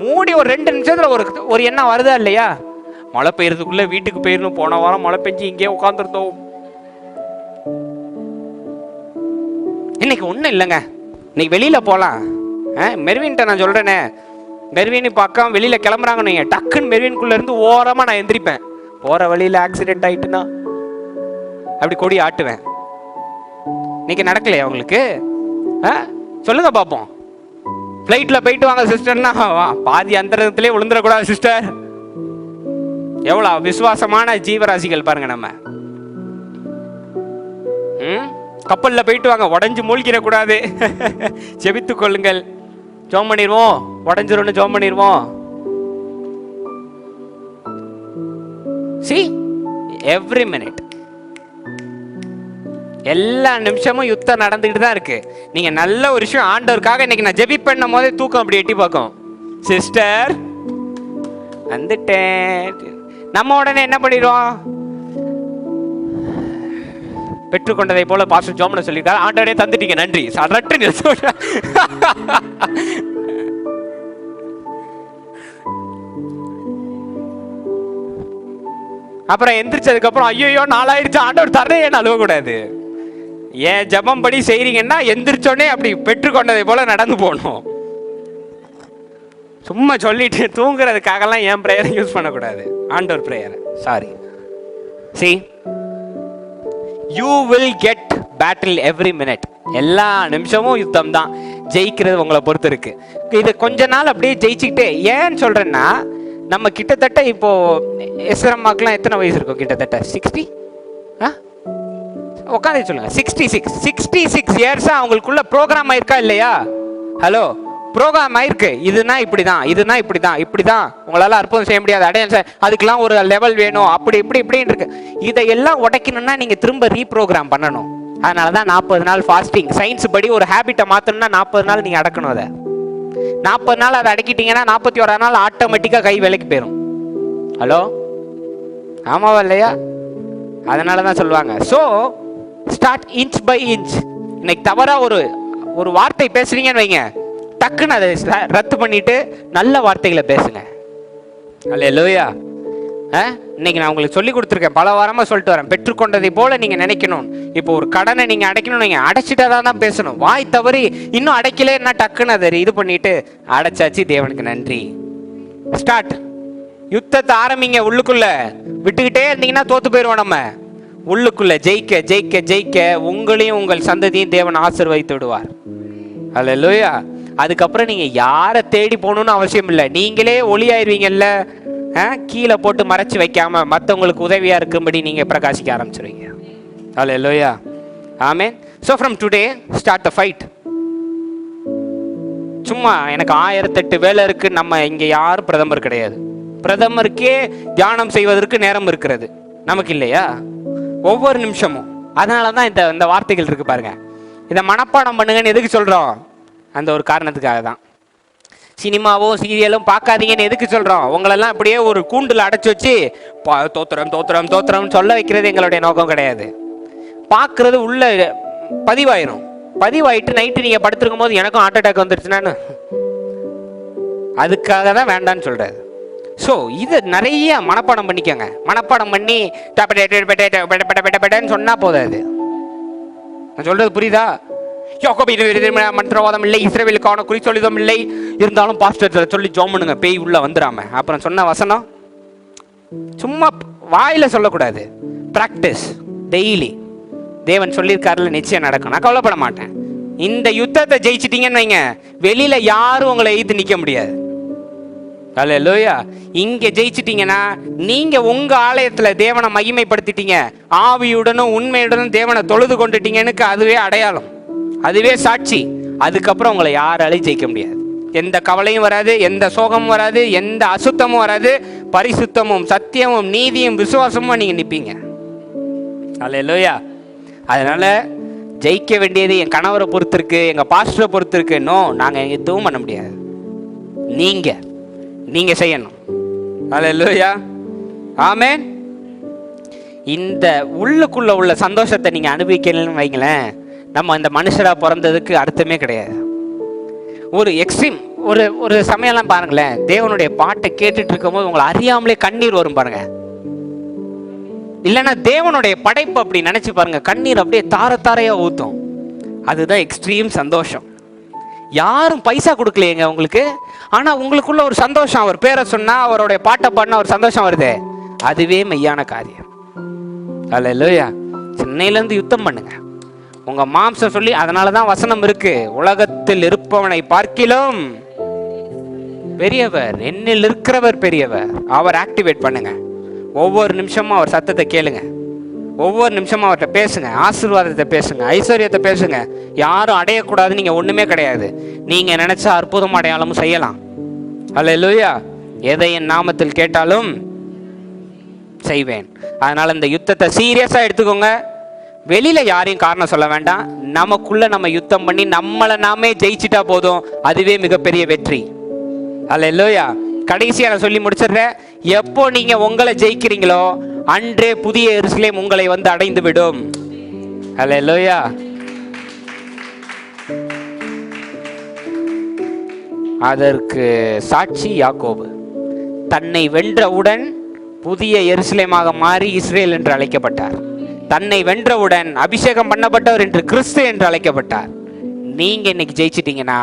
மூடி ஒரு 2 நிமிஷத்துல ஒரு எண்ணம் வருதா இல்லையா? மழை பெய்யறதுக்குள்ள வீட்டுக்கு போயிடணும், போன வாரம் மழை பெஞ்சு இங்கே உட்காந்துருந்தோம். இன்னைக்கு ஒண்ணும் இல்லைங்க, இன்னைக்கு வெளியில போலாம். மெர்வின்ட்ட நான் சொல்றேனே, மெர்வின் பார்க்காம வெளியில கிளம்புறாங்க, நீங்க டக்குன்னு மெர்வின்குள்ள இருந்து ஓரமா நான் எந்திரிப்பேன். போற வழியில ஆக்சிடென்ட் ஆயிட்டுனா அப்படி கொடி ஆட்டுவேன். இன்னைக்கு நடக்கலையா உங்களுக்கு? சொல்லுங்க பாப்போம். ஃப்ளைட்ல போயிட்டு வாங்க சிஸ்டர்னா பாதி அந்தரத்திலே விழுந்துடக்கூடாது சிஸ்டர். எவ்வளவு விசுவாசமான ஜீவராசிகள் பாருங்க நம்ம. கப்பல்ல போயிட்டு வாங்க, உடஞ்சு மூழ்கிடக்கூடாது. ஜெபித்து கொள்ளுங்கள், ஜெபம் பண்ணிடுவோம், உடஞ்சிரும்னு ஜெபம் பண்ணிடுவோம். See, every minute, எல்லா நிமிஷமும் யுத்தம் நடந்துகிட்டு தான் இருக்கு. நீங்க நல்ல ஒரு விஷயம் ஆண்டவருக்காக இன்னைக்கு நான் ஜெபி பண்ணும் போதே தூக்கம் அப்படி எட்டி பார்க்கும். சிஸ்டர் வந்துட்டேன், நம்ம உடனே என்ன பண்ணிடுவோம்? பெற்றுக்கொண்டதை போல பாஸ்டர் ஜோமனை சொல்லிட்டார், ஆண்டவரே தந்துட்டீங்க நன்றி சரட்டு சொல்ற. அப்புறம் எந்திரிச்சதுக்கு அப்புறம் ஐயோ நாளாயிடுச்சு ஆண்டவர் தரேன் ஏன் அழுவ கூடாது. ஏன் ஜபம் படி செய்றீங்கன்னா எந்திரிச்சோடனே அப்படி பெற்றுக்கொண்டதை போல நடந்து போகணும். சும்மா சொல்லிட்டு தூங்குறதுக்காகலாம் என் ப்ரேயரை யூஸ் பண்ணக்கூடாது, ஆண்டவர் ப்ரேயரை. Sorry. See, you will get battle every minute. எல்லா நிமிஷமும் யுத்தம் தான். ஜெயிக்கிறது உங்களை பொறுத்து இருக்கு. இது கொஞ்ச நாள் அப்படியே ஜெயிச்சுக்கிட்டே. ஏன்னு சொல்றேன்னா, நம்ம கிட்டத்தட்ட இப்போ எஸ்ரம்மாக்கெல்லாம் எத்தனை வயசு இருக்கும்? கிட்டத்தட்ட 60. உட்காந்து சொல்லுங்க. 66 இயர்ஸா அவங்களுக்குள்ள ப்ரோக்ராம் ஆயிருக்கா இல்லையா? ஹலோ, ப்ரோக்ராம் ஆயிருக்கு. இதுனா இப்படிதான், இதுனா இப்படிதான், இப்படிதான் உங்களால அற்புதம் செய்ய முடியாது, அடையாளம் அதுக்கெல்லாம் ஒரு லெவல் வேணும், அப்படி இப்படின்னு இருக்கு. இதையெல்லாம் உடைக்கணும்னா நீங்க திரும்ப ரீப்ரோக்ராம் பண்ணணும். அதனாலதான் 40 நாள் ஃபாஸ்டிங். சயின்ஸ் படி ஒரு ஹேபிட்டை மாத்தணும்னா 40 நாள் நீங்க அடக்கணும். அதை 40 நாள் அதை அடக்கிட்டீங்கன்னா 41 நாள் ஆட்டோமேட்டிக்கா கை வேலைக்கு போயிடும். ஹலோ, ஆமாவா இல்லையா? அதனாலதான் சொல்லுவாங்க, so start inch by inch. இன்னைக்கு தவறா ஒரு வார்த்தை பேசுறீங்கன்னு வைங்க, டக்குன்னு அதை ரத்து பண்ணிட்டு நல்ல வார்த்தைகளை பேசுங்க. அல்லேலூயா. இன்னைக்கு நான் உங்களுக்கு சொல்லி கொடுத்துருக்கேன், பல வாரமா சொல்லிட்டு வரேன். பெற்றுக்கொண்டதை போல நீங்க நினைக்கணும். இப்போ ஒரு கடனை நீங்க அடைக்கணும், நீங்க அடைச்சிட்டா தான் பேசணும். வாய் தவறி இன்னும் அடைக்கலன்னா டக்குன்னு அதை இது பண்ணிட்டு அடைச்சாச்சு, தேவனுக்கு நன்றி. ஸ்டார்ட். யுத்தத்தை ஆரம்பிங்க. உள்ளுக்குள்ள விட்டுக்கிட்டே இருந்தீங்கன்னா தோத்து போயிடுவோம். நம்ம உள்ளுக்குள்ள ஜெயிக்க ஜெயிக்க ஜெயிக்க உங்களையும் உங்கள் சந்ததியும் தேவன் ஆசீர்வதித்து விடுவார். அல்லேலூயா. அதுக்கப்புறம் நீங்க யாரை தேடி போகணும்னு அவசியம் இல்லை. நீங்களே ஒளியாயிருவீங்கல்ல. கீழே போட்டு மறைச்சு வைக்காம மற்றவங்களுக்கு உதவியா இருக்கும்படி நீங்க பிரகாசிக்க ஆரம்பிச்சிருவீங்க. அல்லேலூயா. ஆமென். So from today start the fight. சும்மா எனக்கு 1008 வேலை இருக்கு. நம்ம இங்க யாரும் பிரதமர் கிடையாது. பிரதமருக்கே தியானம் செய்வதற்கு நேரம் இருக்கிறது, நமக்கு இல்லையா? ஒவ்வொரு நிமிஷமும். அதனாலதான் இந்த வார்த்தைகள் இருக்கு பாருங்க. இதை மனப்பாடம் பண்ணுங்கன்னு எதுக்கு சொல்றோம்? அந்த ஒரு காரணத்துக்காக தான். சினிமாவோ சீரியலும் பார்க்காதீங்கன்னு எதுக்கு சொல்றோம்? உங்களெல்லாம் அப்படியே ஒரு கூண்டுல அடைச்சி வச்சு தோத்திரம் தோத்திரம் தோத்திரம் சொல்ல வைக்கிறது எங்களுடைய நோக்கம் கிடையாது. பார்க்கறது உள்ள பதிவாயிட்டு நைட்டு நீங்க படுத்திருக்கும் போது எனக்கும் ஹார்ட் அட்டாக் வந்துருச்சுன்னு, அதுக்காக தான் வேண்டான்னு சொல்றாரு. ஸோ இதை நிறைய மனப்பாடம் பண்ணிக்கோங்க. மனப்பாடம் பண்ணி சொன்னா போதாது. நான் சொல்றது புரியுதா? மந்திரவாதம் இல்லை, இஸ்ரவேலுக்கான குறிச்சொல்லிதம் இல்லை, இருந்தாலும் பாஸ்டர் சொல்லி ஜோம் பண்ணுங்க, பேய் உள்ள வந்துடாம. அப்புறம் சொன்ன வசனம் சும்மா வாயில சொல்லக்கூடாது. Practice daily. தேவன் சொல்லியிருக்காருல, நிச்சயம் நடக்கும். நான் கவலைப்பட மாட்டேன். இந்த யுத்தத்தை ஜெயிச்சிட்டீங்கன்னு வைங்க, வெளியில யாரும் உங்களை எதிர்த்து நிக்க முடியாது. அல்லேலூயா. இங்க ஜெயிச்சிட்டீங்கன்னா நீங்க உங்க ஆலயத்துல தேவனை மகிமைப்படுத்திட்டீங்க, ஆவியுடனும் உண்மையுடனும் தேவனை தொழுது கொண்டுட்டீங்கன்னு அதுவே அடையாளம், அதுவே சாட்சி. அதுக்கப்புறம் உங்களை யாராலையும் ஜெயிக்க முடியாது. எந்த கவலையும் வராது, எந்த சோகமும் வராது, எந்த அசுத்தமும் வராது. பரிசுத்தமும் சத்தியமும் நீதியும் விசுவாசமும் நீங்க நிப்பீங்க. அல்லேலூயா. அதனால ஜெயிக்க வேண்டியது என் கணவரை பொறுத்து இருக்கு, எங்க பாஸ்டரை பொறுத்து இருக்கு. நோ, நாங்க எதுவும் பண்ண முடியாது. நீங்க செய்யணும். அல்லேலூயா. ஆமென். இந்த உள்ளுக்குள்ள உள்ள சந்தோஷத்தை நீங்க அனுபவிக்கலன்னு வைங்களேன், நம்ம இந்த மனுஷரா பிறந்ததுக்கு அர்த்தமே கிடையாது. ஒரு எக்ஸ்ட்ரீம் ஒரு சமயம்லாம் பாருங்களேன், தேவனுடைய பாட்டை கேட்டுட்டு இருக்கும் போது உங்களை அறியாமலே கண்ணீர் வரும் பாருங்க. இல்லைன்னா தேவனுடைய படைப்பு அப்படி நினைச்சு பாருங்க, கண்ணீர் அப்படியே தார தாரையா ஊத்தும். அதுதான் எக்ஸ்ட்ரீம் சந்தோஷம். யாரும் பைசா கொடுக்கலையேங்க உங்களுக்கு, ஆனா உங்களுக்குள்ள ஒரு சந்தோஷம். அவர் பேரை சொன்னா, அவருடைய பாட்டை பாடினா ஒரு சந்தோஷம் வருது. அதுவே மெய்யான காரியம். அல்லேலூயா. சென்னையிலேருந்து யுத்தம் பண்ணுங்க. உங்க மாம்சம் சொல்லி, அதனாலதான் வசனம் இருக்கு, உலகத்தில் இருப்பவனை பார்க்கிலும் பெரியவர் என்னில் இருக்கிறவர் பெரியவர். அவர் ஆக்டிவேட் பண்ணுங்க. ஒவ்வொரு நிமிஷமும் அவர் சத்தத்தை கேளுங்க. ஒவ்வொரு நிமிஷமும் அவர்கிட்ட பேசுங்க. ஆசீர்வாதத்தை பேசுங்க, ஐஸ்வர்யத்தை பேசுங்க. யாரும் அடையக்கூடாது நீங்க ஒண்ணுமே கிடையாது. நீங்க நினைச்சா அற்புதம் அடையாளமும் செய்யலாம். அல்லேலூயா. எதை என் நாமத்தில் கேட்டாலும் செய்வேன். அதனால இந்த யுத்தத்தை சீரியஸா எடுத்துக்கோங்க. வெளியில யாரையும் காரணம் சொல்ல வேண்டாம். நமக்குள்ள நம்ம யுத்தம் பண்ணி நம்மளை நாமே ஜெயிச்சிட்டா போதும். அதுவே மிகப்பெரிய வெற்றி. அல்லேலூயா. கடைசியா நான் சொல்லி முடிச்சிடுறேன். எப்போ நீங்க உங்களை ஜெயிக்கிறீங்களோ அன்றே புதிய எருசலேம் உங்களை வந்து அடைந்து விடும். அல்லேலூயா. அதற்கு சாட்சி யாக்கோபு. தன்னை வென்றவுடன் புதிய எருசலேமாக மாறி இஸ்ரேல் என்று அழைக்கப்பட்டார். தன்னை வென்றவுடன் அபிஷேகம் பண்ணப்பட்டவர் என்று கிறிஸ்து என்று அழைக்கப்பட்டார். நீங்க இன்னைக்கு ஜெயிச்சிட்டீங்கன்னா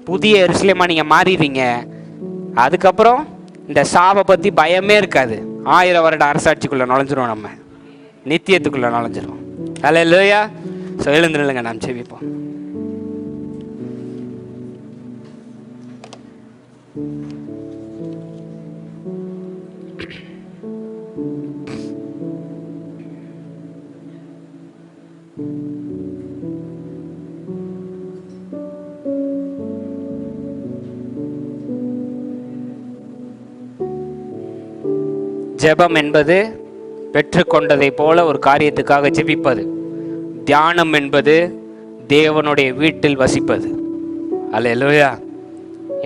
புதிய எருசலேமா நீங்க மாறிடுவீங்க. அதுக்கப்புறம் இந்த சாவை பற்றி பயமே இருக்காது. 1000 வருட அரசாட்சிக்குள்ளே நுழைஞ்சிரும், நம்ம நித்தியத்துக்குள்ளே நுழைஞ்சிரும். அல்லேலூயா. ஸோ எழுந்து நில்லுங்க, நாம் செபிப்போம். ஜெபம் என்பது பெற்றுக்கொண்டதை போல ஒரு காரியத்துக்காக ஜெபிப்பது. தியானம் என்பது தேவனுடைய வீட்டில் வசிப்பது. அல்லேலூயா.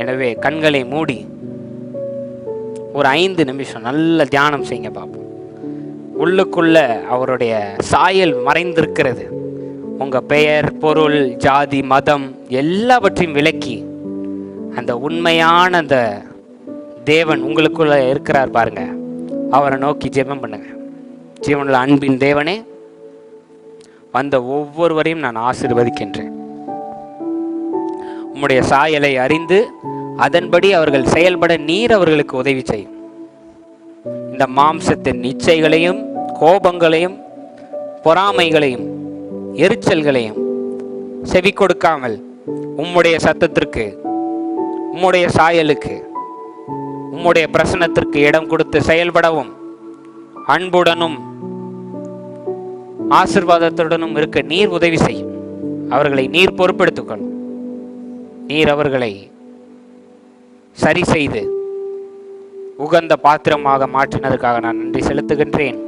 எனவே கண்களை மூடி ஒரு 5 நிமிஷம் நல்ல தியானம் செய்யுங்க பார்ப்போம். உள்ளுக்குள்ள அவருடைய சாயல் மறைந்திருக்கிறது. உங்கள் பெயர், பொருள், ஜாதி, மதம் எல்லாவற்றையும் விலக்கி அந்த உண்மையான அந்த தேவன் உங்களுக்குள்ள இருக்கிறார் பாருங்க, அவரை நோக்கி ஜெபம் பண்ணுங்க. ஜீவனுள்ள அன்பின் தேவனே, வந்த ஒவ்வொருவரையும் நான் ஆசீர்வதிக்கின்றேன். உம்முடைய சாயலை அறிந்து அதன்படி அவர்கள் செயல்பட நீர் அவர்களுக்கு உதவி செய்யும். இந்த மாம்சத்தின் இச்சைகளையும் கோபங்களையும் பொறாமைகளையும் எரிச்சல்களையும் செவி கொடுக்காமல் உம்முடைய சத்தத்திற்கு, உம்முடைய சாயலுக்கு, உம்முடைய பிரசன்னத்திற்கு இடம் கொடுத்து செயல்படவும் அன்புடனும் ஆசீர்வாதத்துடனும் இருக்க நீர் உதவி செய்யும். அவர்களை நீர் பொறுப்பெடுத்துக்கொள்ளும். நீர் அவர்களை சரி செய்து உகந்த பாத்திரமாக மாற்றினதுக்காக நான் நன்றி செலுத்துகின்றேன்.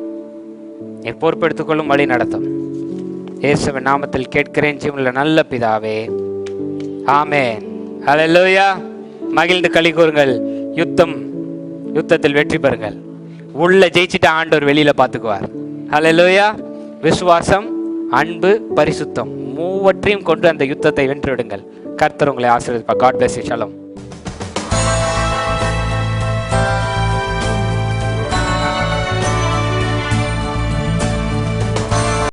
நீர் பொறுப்பெடுத்துக்கொள்ளும், வழி நடத்தும். இயேசுவின் நாமத்தில் கேட்கிறேன் ஜீவனுள்ள நல்ல பிதாவே, ஆமென். ஹல்லேலூயா. மகிழ்ந்து களி கூறுங்கள். யுத்தத்தில் வெற்றி பெறுங்கள். உள்ள ஜெயிச்சிட்ட ஆண்டவர் வெளியில பார்த்துக்குவார். ஹல்லேலூயா. விசுவாசம், அன்பு, பரிசுத்தம் மூவற்றையும் கொண்டு அந்த யுத்தத்தை வென்று விடுங்கள். கர்த்தர் உங்களை ஆசீர்வதிப்பார். God bless you. ஷாலோம்.